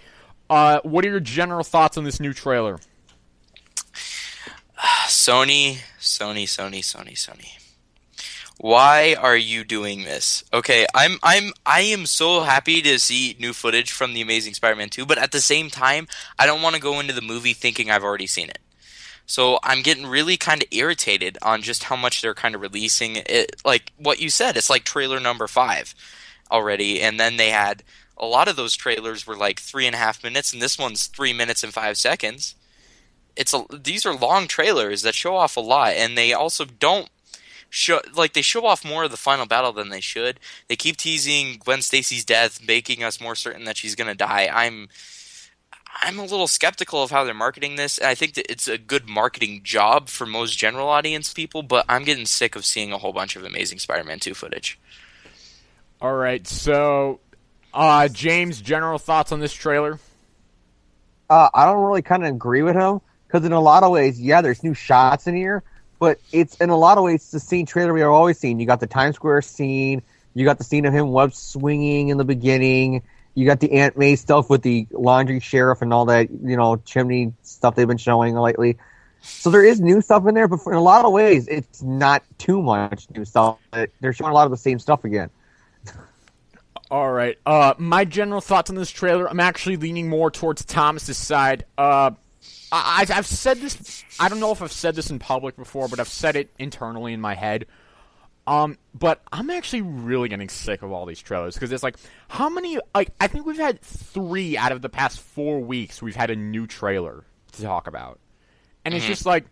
what are your general thoughts on this new trailer? Sony. Why are you doing this? Okay, I am so happy to see new footage from The Amazing Spider-Man 2, but at the same time, I don't want to go into the movie thinking I've already seen it. So I'm getting really kind of irritated on just how much they're kind of releasing it. Like what you said, it's like trailer number 5 already, and then they had a lot of those trailers were like 3.5 minutes, and this one's 3 minutes and 5 seconds. These are long trailers that show off a lot, and they also don't they show off more of the final battle than they should. They keep teasing Gwen Stacy's death, making us more certain that she's gonna die. I'm a little skeptical of how they're marketing this. I think that it's a good marketing job for most general audience people, but I'm getting sick of seeing a whole bunch of Amazing Spider-Man 2 footage. All right, so James, general thoughts on this trailer? I don't really kind of agree with him, because in a lot of ways, yeah, there's new shots in here, but it's in a lot of ways it's the same trailer we have always seen. You got the Times Square scene, you got the scene of him web swinging in the beginning, you got the Aunt May stuff with the laundry sheriff and all that, chimney stuff they've been showing lately. So there is new stuff in there, but in a lot of ways, it's not too much new stuff. They're showing a lot of the same stuff again. All right. My general thoughts on this trailer, I'm actually leaning more towards Thomas's side. I've said this, I don't know if I've said this in public before, but I've said it internally in my head. But I'm actually really getting sick of all these trailers, because it's like, how many, like, I think we've had 3 out of the past 4 weeks we've had a new trailer to talk about. And it's just like,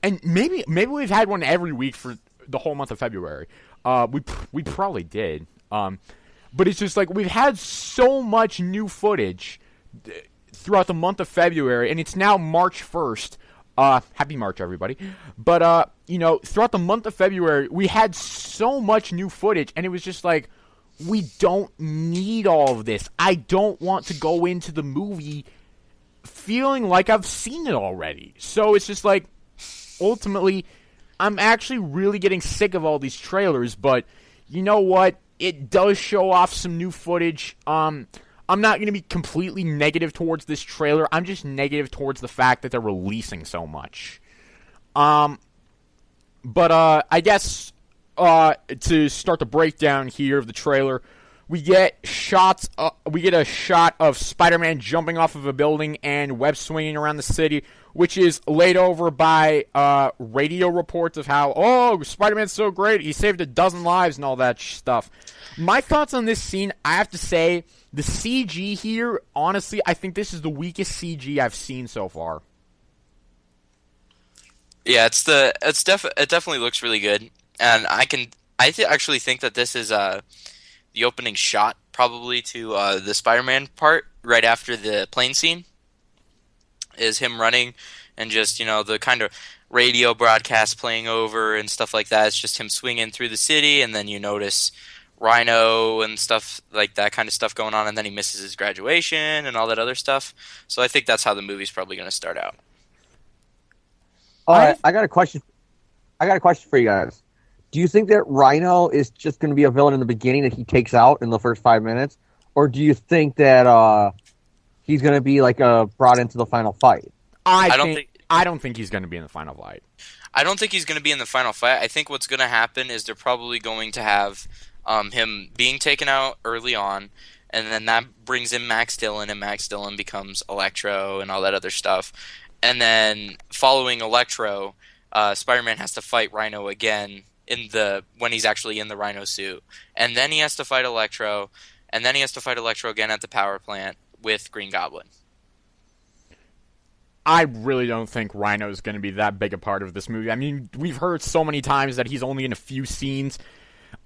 and maybe we've had one every week for the whole month of February. We probably did. But it's just like, we've had so much new footage throughout the month of February, and it's now March 1st. Happy March, everybody. But, throughout the month of February, we had so much new footage, and it was just like, we don't need all of this. I don't want to go into the movie feeling like I've seen it already. So it's just like, ultimately, I'm actually really getting sick of all these trailers, but you know what? It does show off some new footage. I'm not going to be completely negative towards this trailer. I'm just negative towards the fact that they're releasing so much. But I guess to start the breakdown here of the trailer, we get a shot of Spider-Man jumping off of a building and web swinging around the city, which is laid over by radio reports of how, oh, Spider-Man's so great, he saved a dozen lives and all that stuff. My thoughts on this scene, I have to say, the CG here, honestly, I think this is the weakest CG I've seen so far. Yeah, it definitely looks really good, and I actually think that this is the opening shot probably to the Spider-Man part right after the plane scene is him running and just, the kind of radio broadcast playing over and stuff like that. It's just him swinging through the city, and then you notice Rhino and stuff like that kind of stuff going on, and then he misses his graduation and all that other stuff. So I think that's how the movie's probably going to start out. All right, I got a question for you guys. Do you think that Rhino is just going to be a villain in the beginning that he takes out in the first 5 minutes? Or do you think that he's going to be brought into the final fight? I don't think he's going to be in the final fight. I don't think he's going to be in the final fight. I think what's going to happen is they're probably going to have him being taken out early on, and then that brings in Max Dillon, and Max Dillon becomes Electro and all that other stuff. And then following Electro, Spider-Man has to fight Rhino again when he's actually in the Rhino suit. And then he has to fight Electro, and then he has to fight Electro again at the power plant with Green Goblin. I really don't think Rhino is going to be that big a part of this movie. I mean, we've heard so many times that he's only in a few scenes.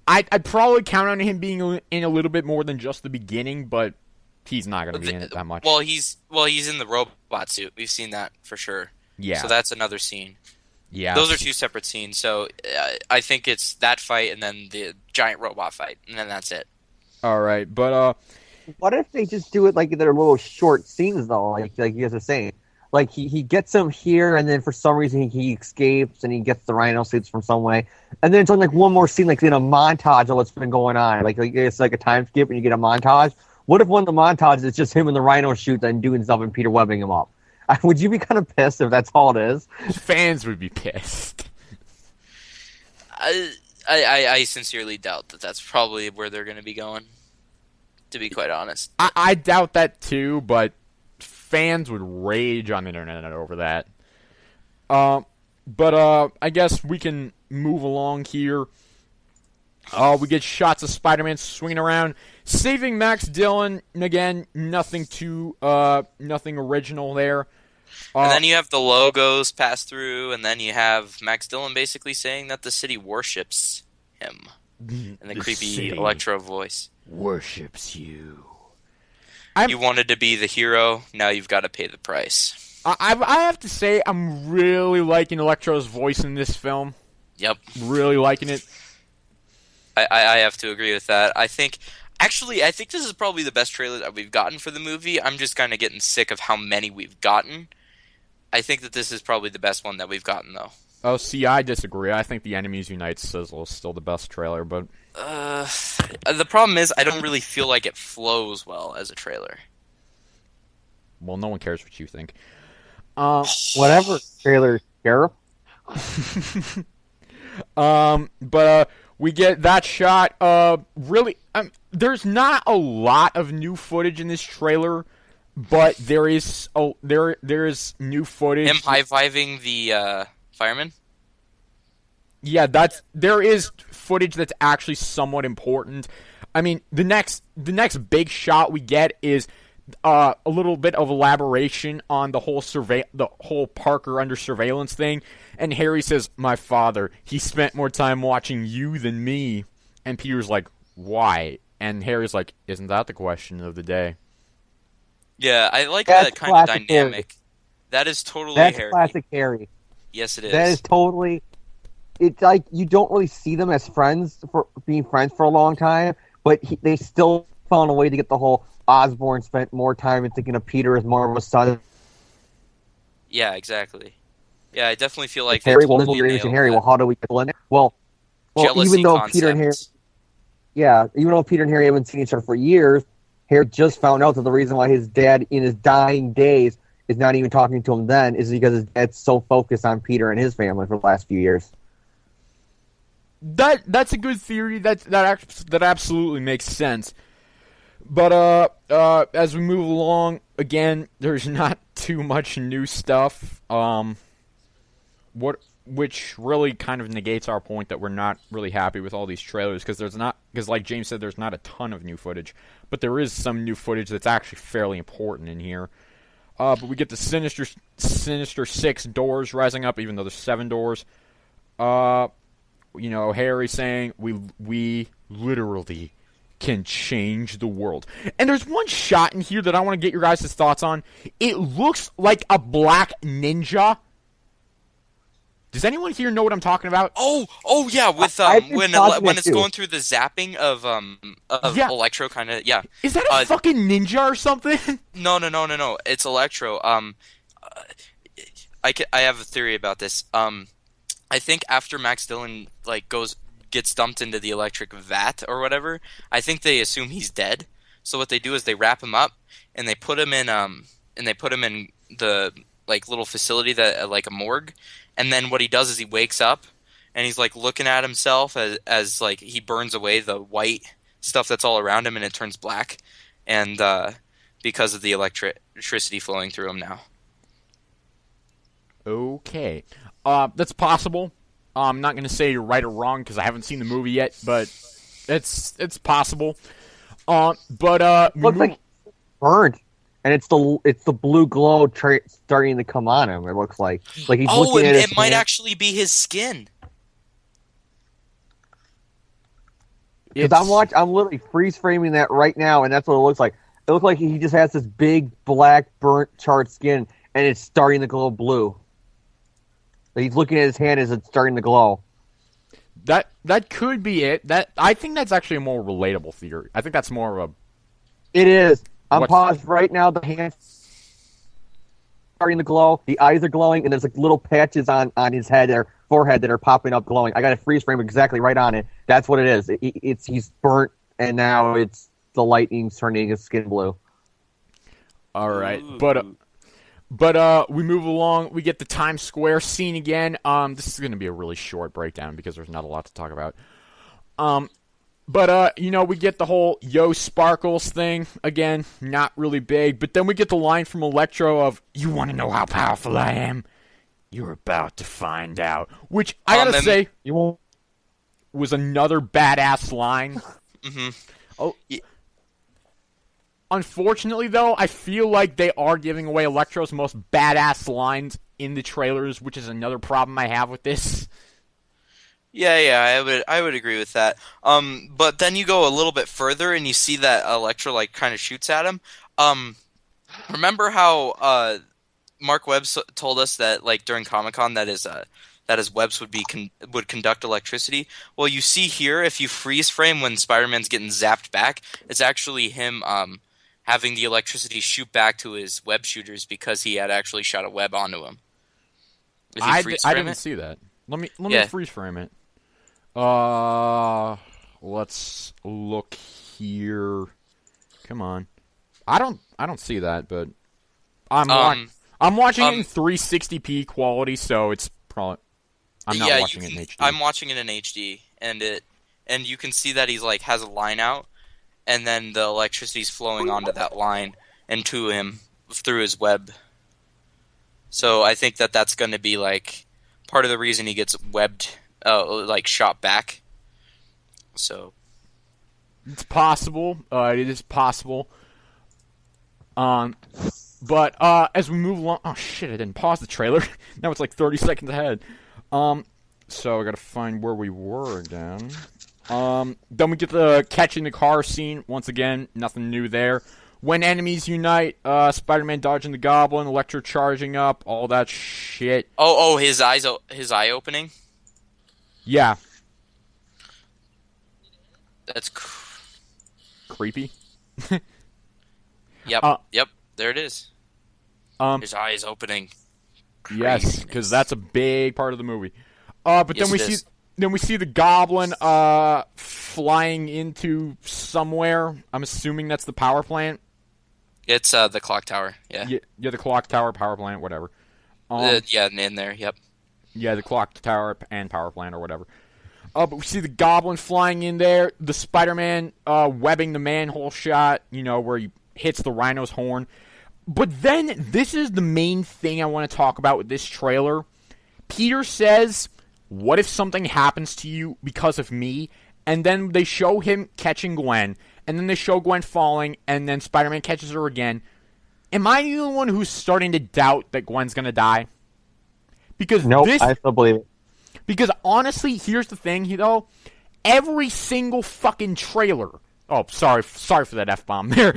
I'd probably count on him being in a little bit more than just the beginning, but he's not going to be in it that much. Well, he's in the robot suit. We've seen that for sure. Yeah. So that's another scene. Yeah. Those are 2 separate scenes. So I think it's that fight and then the giant robot fight, and then that's it. All right, but what if they just do it like they're little short scenes though, like you guys are saying? Like he gets him here, and then for some reason he escapes, and he gets the Rhino suits from some way, and then it's on one more scene, like in a montage of what's been going on. Like it's like a time skip, and you get a montage. What if one of the montages is just him in the Rhino suit and doing stuff and Peter webbing him up? Would you be kind of pissed if that's all it is? Fans would be pissed. I sincerely doubt that that's probably where they're going to be going, to be quite honest. I doubt that too, but fans would rage on the internet over that. But I guess we can move along here. We get shots of Spider-Man swinging around, saving Max Dillon. And again, nothing original there. And then you have the logos pass through, and then you have Max Dillon basically saying that the city worships him in the creepy Electro voice. Worships you. You wanted to be the hero, now you've got to pay the price. I have to say, I'm really liking Electro's voice in this film. Yep. Really liking it. I have to agree with that. I think this is probably the best trailer that we've gotten for the movie. I'm just kind of getting sick of how many we've gotten. I think that this is probably the best one that we've gotten, though. Oh, see, I disagree. I think the Enemies Unite sizzle is still the best trailer, but... the problem is, I don't really feel like it flows well as a trailer. Well, no one cares what you think. Whatever, trailer sheriff. But we get that shot. Really, there's not a lot of new footage in this trailer, but there is there is new footage. Him high-fiving the fireman? Yeah, there is footage that's actually somewhat important. I mean, the next big shot we get is a little bit of elaboration on the whole Parker under surveillance thing, and Harry says, "My father, he spent more time watching you than me," and Peter's like, "Why?" And Harry's like, "Isn't that the question of the day?" Yeah, I like That's that kind of classic dynamic. Harry. That is totally That's Harry. classic Harry. Yes, it is. That is totally. It's like you don't really see them as friends for being friends for a long time, but they still found a way to get the whole Osborn spent more time in thinking of Peter as more of a son. Yeah, exactly. Yeah, I definitely feel like Harry, they well, totally and nailed Harry. that. Well, how do we get in it? Well, Jealousy even though concept. Peter and Harry, even though Peter and Harry haven't seen each other for years, Harry just found out that the reason why his dad, in his dying days, is not even talking to him then is because his dad's so focused on Peter and his family for the last few years. That's a good theory. That absolutely makes sense. But as we move along, again, there's not too much new stuff. Which really kind of negates our point that we're not really happy with all these trailers because like James said, there's not a ton of new footage, but there is some new footage that's actually fairly important in here. But we get the Sinister 6 doors rising up, even though there's 7 doors. Harry saying we literally can change the world. And there's one shot in here that I want to get your guys' thoughts on. It looks like a black ninja. Does anyone here know what I'm talking about? Oh yeah, with when it's going through the zapping of Electro, kind of, yeah. Is that a fucking ninja or something? No. It's Electro. I have a theory about this. I think after Max Dillon gets dumped into the electric vat or whatever, I think they assume he's dead. So what they do is they wrap him up and they put him in the little facility that like a morgue. And then what he does is he wakes up and he's like looking at himself as like he burns away the white stuff that's all around him and it turns black, and because of the electricity flowing through him now. Okay. That's possible. I'm not going to say you're right or wrong because I haven't seen the movie yet, but it's possible. Looks like burned, and it's the blue glow starting to come on him. It looks like he's looking at his it might actually be his skin. Because I'm literally freeze framing that right now, and that's what it looks like. It looks like he just has this big black burnt charred skin, and it's starting to glow blue. He's looking at his hand as it's starting to glow. That could be it. I think that's actually a more relatable theory. I think that's more of a. It is. I'm paused right now. The hand's starting to glow. The eyes are glowing, and there's like little patches on his head or forehead that are popping up glowing. I got a freeze frame exactly right on it. That's what it is. He's burnt, and now it's the lightning's turning his skin blue. All right, but we move along. We get the Times Square scene again. This is going to be a really short breakdown because there's not a lot to talk about. We get the whole Yo Sparkles thing again. Not really big, but then we get the line from Electro of "You want to know how powerful I am? You're about to find out." Which I gotta say, was another badass line. Mm-hmm. Oh. Yeah. Unfortunately, though, I feel like they are giving away Electro's most badass lines in the trailers, which is another problem I have with this. Yeah, I would agree with that. But then you go a little bit further and you see that Electro kind of shoots at him. Remember how Mark Webb told us that during Comic-Con that his webs would conduct electricity? Well, you see here, if you freeze frame when Spider-Man's getting zapped back, it's actually him having the electricity shoot back to his web shooters because he had actually shot a web onto him. I didn't see that. Let me freeze frame it. Let's look here. Come on. I don't see that, but I'm I'm watching it in 360p quality, so it's probably... I'm not watching it in HD. I'm watching it in HD, and you can see that he's like has a line out, and then the electricity's flowing onto that line and to him through his web. So I think that that's going to be like part of the reason he gets webbed, like shot back. So it's possible. It is possible. But as we move along, oh shit! I didn't pause the trailer. Now it's like 30 seconds ahead. So I gotta find where we were again. Then we get the catching the car scene once again. Nothing new there. When enemies unite, Spider-Man dodging the Goblin, Electro charging up, all that shit. Oh, his eye opening. Yeah. That's creepy. Yep. There it is. His eye is opening. Yes, because that's a big part of the movie. But yes, then we see the Goblin flying into somewhere. I'm assuming that's the power plant. It's the clock tower. Yeah, the clock tower, power plant, whatever. In there. Yep. Yeah, the clock tower and power plant or whatever. But we see the Goblin flying in there. The Spider-Man webbing the manhole shot. Where he hits the Rhino's horn. But then, this is the main thing I want to talk about with this trailer. Peter says, what if something happens to you because of me? And then they show him catching Gwen. And then they show Gwen falling. And then Spider-Man catches her again. Am I the only one who's starting to doubt that Gwen's going to die? Because I still believe it. Because honestly, here's the thing, though. Every single fucking trailer... Oh, sorry for that F-bomb there.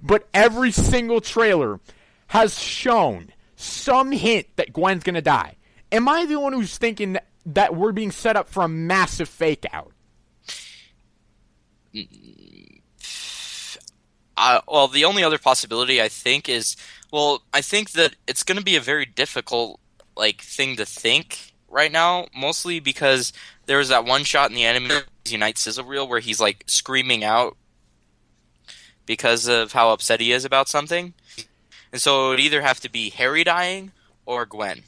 But every single trailer has shown some hint that Gwen's gonna die. Am I the one who's thinking that we're being set up for a massive fake out? Well, the only other possibility I think is, I think that it's gonna be a very difficult thing to think right now, mostly because there was that one shot in the Animated Unite sizzle reel where he's screaming out because of how upset he is about something, and so it would either have to be Harry dying or Gwen.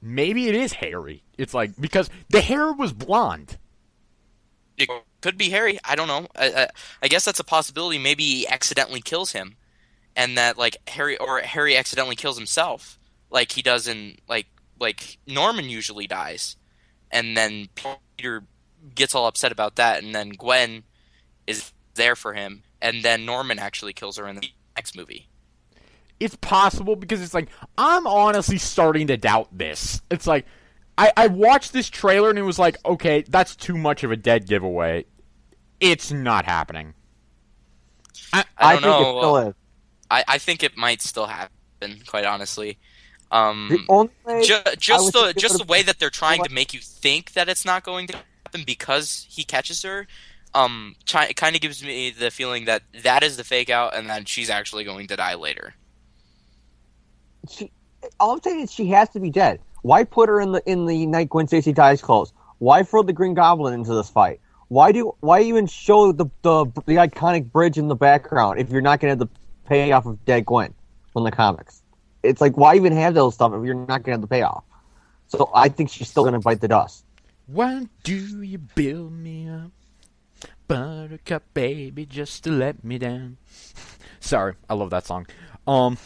Maybe it is Harry. It's because the hair was blonde. It could be Harry. I don't know. I guess that's a possibility. Maybe he accidentally kills him, and that Harry accidentally kills himself, like he does in like Norman usually dies, and then Peter gets all upset about that, and then Gwen is there for him, and then Norman actually kills her in the next movie. It's possible, because it's I'm honestly starting to doubt this. It's I watched this trailer and it was okay, that's too much of a dead giveaway. It's not happening. I don't know. Think it still is. I think it might still happen, quite honestly. The only way just the way that they're trying to make you think that it's not going to happen because he catches her, it kind of gives me the feeling that is the fake out, and that she's actually going to die later. All I'm saying is she has to be dead. Why put her in the Night Gwen Stacy dies clothes? Why throw the Green Goblin into this fight? Why even show the iconic bridge in the background if you're not going to have the payoff of dead Gwen from the comics? It's why even have those stuff if you're not going to have the payoff? So I think she's still going to bite the dust. Why do you build me up, Buttercup baby, just to let me down? Sorry, I love that song. And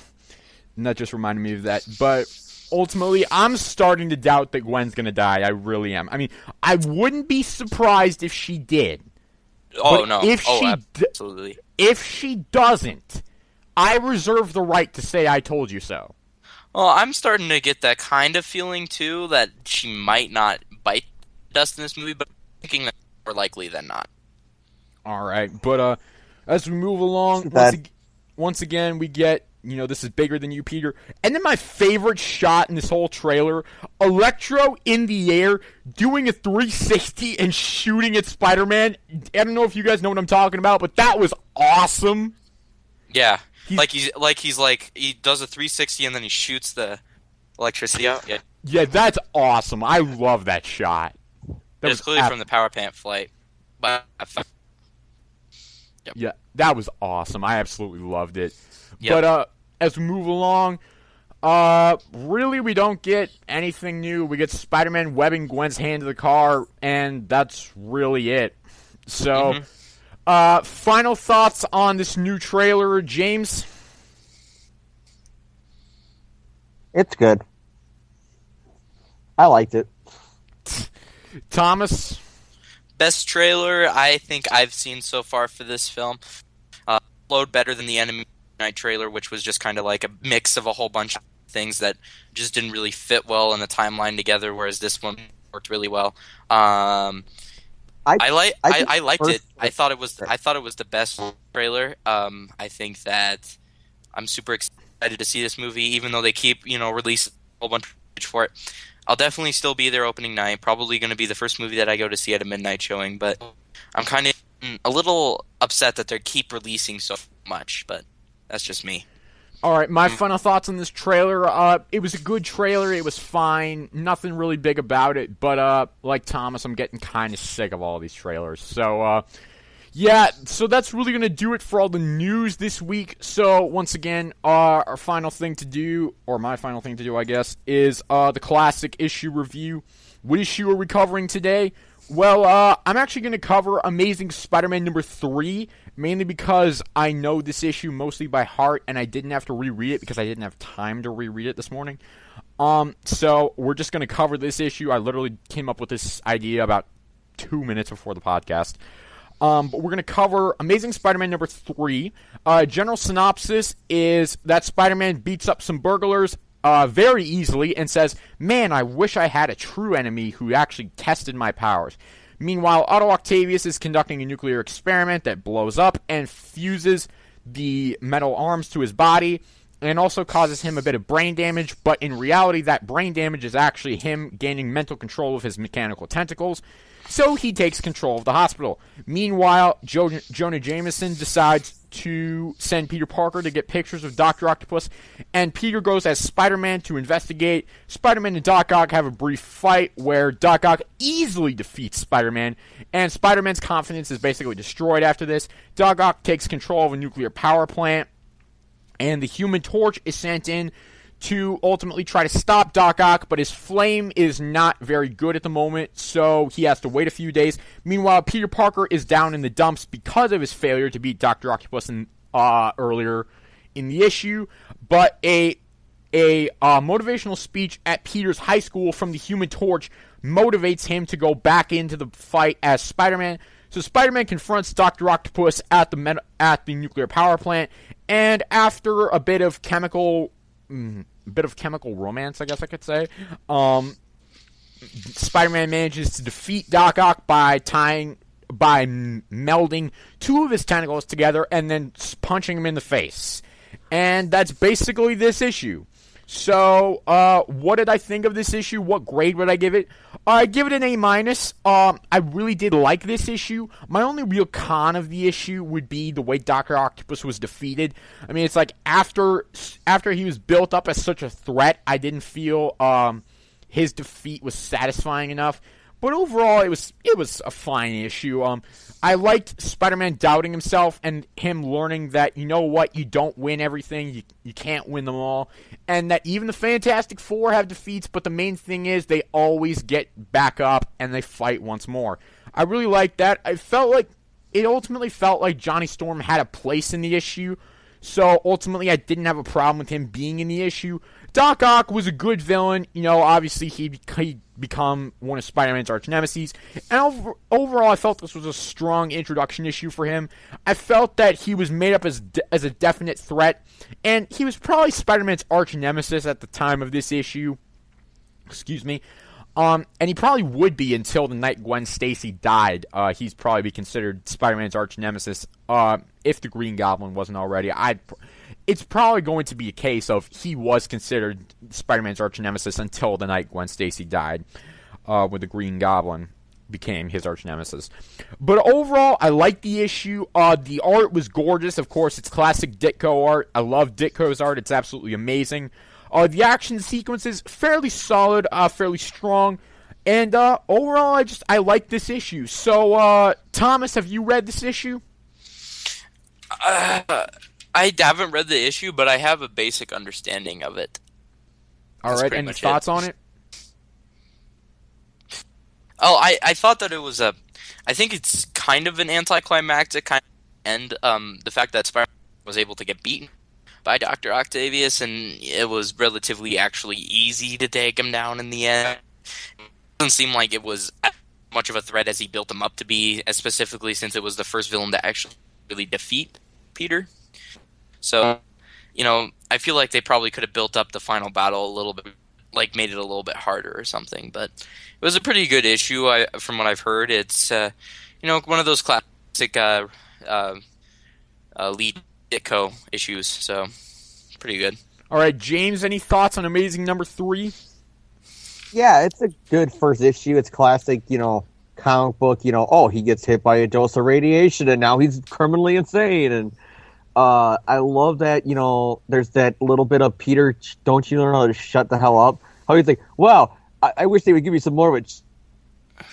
that just reminded me of that. But ultimately, I'm starting to doubt that Gwen's going to die. I really am. I mean, I wouldn't be surprised if she did. Oh, but no. Absolutely. If she doesn't, I reserve the right to say I told you so. Well, I'm starting to get that kind of feeling, too, that she might not bite dust in this movie, but I'm thinking that more likely than not. All right. But as we move along, once again, we get... this is bigger than you, Peter. And then my favorite shot in this whole trailer, Electro in the air, doing a 360 and shooting at Spider-Man. I don't know if you guys know what I'm talking about, but that was awesome. Yeah, he does a 360 and then he shoots the electricity out. Yeah, that's awesome. I love that shot. That was clearly from the power plant flight. But yeah, that was awesome. I absolutely loved it. Yep. But as we move along, really we don't get anything new. We get Spider-Man webbing Gwen's hand to the car, and that's really it. So, final thoughts on this new trailer, James? It's good. I liked it. Thomas? Best trailer I think I've seen so far for this film. Flowed better than the Enemy Night trailer, which was just kind of like a mix of a whole bunch of things that just didn't really fit well in the timeline together, whereas this one worked really well. I liked it. I thought it was the best trailer. I think that I'm super excited to see this movie, even though they keep releasing a whole bunch of footage for it. I'll definitely still be there opening night. Probably going to be the first movie that I go to see at a midnight showing, but I'm kind of a little upset that they keep releasing so much, but that's just me. Alright, my final thoughts on this trailer. It was a good trailer. It was fine. Nothing really big about it, but like Thomas, I'm getting kind of sick of all these trailers. So, yeah, so that's really going to do it for all the news this week. So, once again, our final thing to do, or my final thing to do, I guess, is the classic issue review. What issue are we covering today? Well, I'm actually going to cover Amazing Spider-Man number 3, mainly because I know this issue mostly by heart, and I didn't have to reread it because I didn't have time to reread it this morning. So, we're just going to cover this issue. I literally came up with this idea about 2 minutes before the podcast. But we're going to cover Amazing Spider-Man number 3. General synopsis is that Spider-Man beats up some burglars very easily and says, "Man, I wish I had a true enemy who actually tested my powers." Meanwhile, Otto Octavius is conducting a nuclear experiment that blows up and fuses the metal arms to his body and also causes him a bit of brain damage, but in reality that brain damage is actually him gaining mental control of his mechanical tentacles. So he takes control of the hospital. Meanwhile, Jonah Jameson decides to send Peter Parker to get pictures of Dr. Octopus, and Peter goes as Spider-Man to investigate. Spider-Man and Doc Ock have a brief fight where Doc Ock easily defeats Spider-Man, and Spider-Man's confidence is basically destroyed after this. Doc Ock takes control of a nuclear power plant, and the Human Torch is sent in to ultimately try to stop Doc Ock, but his flame is not very good at the moment, so he has to wait a few days. Meanwhile, Peter Parker is down in the dumps because of his failure to beat Dr. Octopus earlier in the issue, but a motivational speech at Peter's high school from the Human Torch motivates him to go back into the fight as Spider-Man. So Spider-Man confronts Dr. Octopus at the nuclear power plant, and after a bit of chemical romance, I guess I could say, Spider-Man manages to defeat Doc Ock by melding two of his tentacles together and then punching him in the face. And that's basically this issue. So, what did I think of this issue? What grade would I give it? I'd give it an A-. I really did like this issue. My only real con of the issue would be the way Dr. Octopus was defeated. I mean, it's like after he was built up as such a threat, I didn't feel his defeat was satisfying enough. But overall, it was a fine issue. I liked Spider-Man doubting himself and him learning that, you know what, you don't win everything, you can't win them all, and that even the Fantastic Four have defeats, but the main thing is they always get back up and they fight once more. I really liked that. It ultimately felt like Johnny Storm had a place in the issue, so ultimately I didn't have a problem with him being in the issue. Doc Ock was a good villain. You know, obviously he'd become one of Spider-Man's arch nemesis. And overall, I felt this was a strong introduction issue for him. I felt that he was made up as a definite threat. And he was probably Spider-Man's arch nemesis at the time of this issue. Excuse me. And he probably would be until the night Gwen Stacy died. He's probably be considered Spider-Man's arch nemesis. If the Green Goblin wasn't already. It's probably going to be a case of he was considered Spider-Man's arch nemesis until the night Gwen Stacy died, when the Green Goblin became his arch nemesis. But overall, I liked the issue. The art was gorgeous. Of course, it's classic Ditko art. I love Ditko's art. It's absolutely amazing. The action sequences, fairly solid, fairly strong. And overall, I like this issue. So, Thomas, have you read this issue? I haven't read the issue, but I have a basic understanding of it. All That's right, pretty any much thoughts it. on it? Oh, I thought that it was a. I think it's kind of an anticlimactic kind of end. The fact that Spider was able to get beaten by Dr. Octavius, and it was relatively actually easy to take him down in the end. It doesn't seem like it was as much of a threat as he built him up to be, specifically since it was the first villain to actually really defeat Peter. So, I feel like they probably could have built up the final battle a little bit, like made it a little bit harder or something. But it was a pretty good issue, from what I've heard. It's, one of those classic lead Ditko issues, so pretty good. All right, James, any thoughts on Amazing number 3? Yeah, it's a good first issue. It's classic, comic book, he gets hit by a dose of radiation and now he's criminally insane. And I love that, there's that little bit of Peter, don't you learn how to shut the hell up? How he's like, well, I wish they would give me some more of a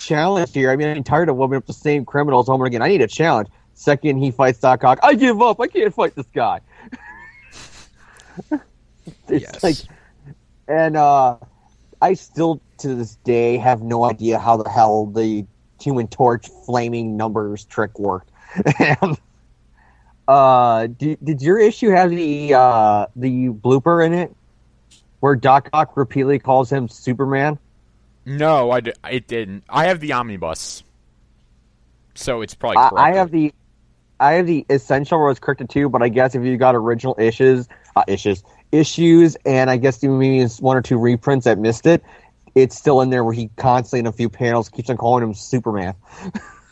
challenge here. I mean, I'm tired of warming up the same criminals over again. I need a challenge. Second, he fights Doc Ock. I give up. I can't fight this guy. Yes. And I still, to this day, have no idea how the hell the Human Torch flaming numbers trick worked. Did your issue have the blooper in it, where Doc Ock repeatedly calls him Superman? No, it didn't. I have the omnibus, so it's probably correct. I have the essential where it's corrected too, but I guess if you got original issues, and I guess maybe it's 1 or 2 reprints that missed it, it's still in there where he constantly in a few panels keeps on calling him Superman.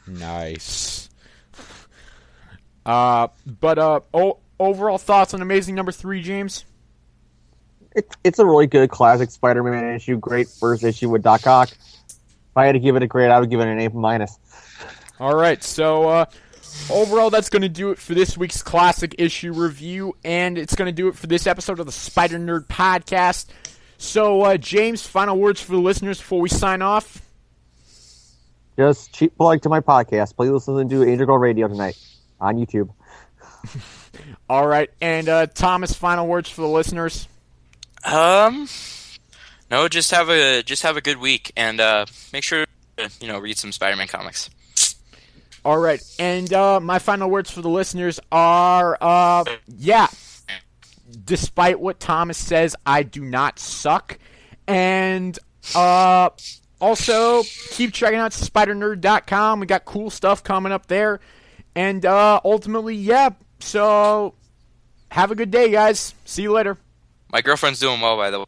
Nice. Overall thoughts on Amazing number 3, James? It's a really good classic Spider-Man issue. Great first issue with Doc Ock. If I had to give it a grade, I would give it an A-. All right, so overall, that's going to do it for this week's classic issue review, and it's going to do it for this episode of the SpiderNerd podcast. So, James, final words for the listeners before we sign off? Just cheap plug to my podcast. Please listen to Angel Girl Radio tonight on YouTube. All right, and Thomas, final words for the listeners? No, just have a good week, and make sure to, read some Spider-Man comics. All right, and my final words for the listeners are, despite what Thomas says, I do not suck, and also keep checking out SpiderNerd.com. We got cool stuff coming up there, and ultimately, so have a good day, guys. See you later. My girlfriend's doing well, by the way.